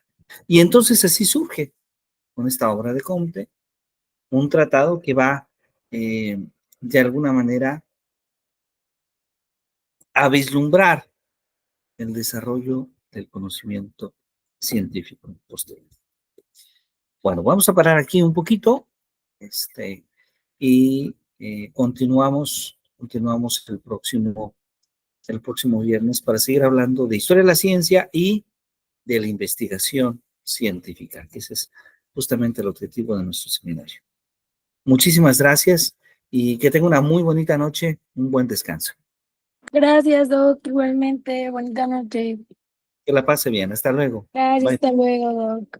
Y entonces así surge, con esta obra de Comte, un tratado que va, de alguna manera, a vislumbrar el desarrollo del conocimiento científico posterior. Bueno, vamos a parar aquí un poquito, y continuamos el próximo viernes para seguir hablando de historia de la ciencia y de la investigación científica, que ese es justamente el objetivo de nuestro seminario. Muchísimas gracias y que tenga una muy bonita noche, un buen descanso. Gracias, Doc. Igualmente, bonita noche. Que la pase bien. Hasta luego. Gracias, Bye. hasta luego, Doc.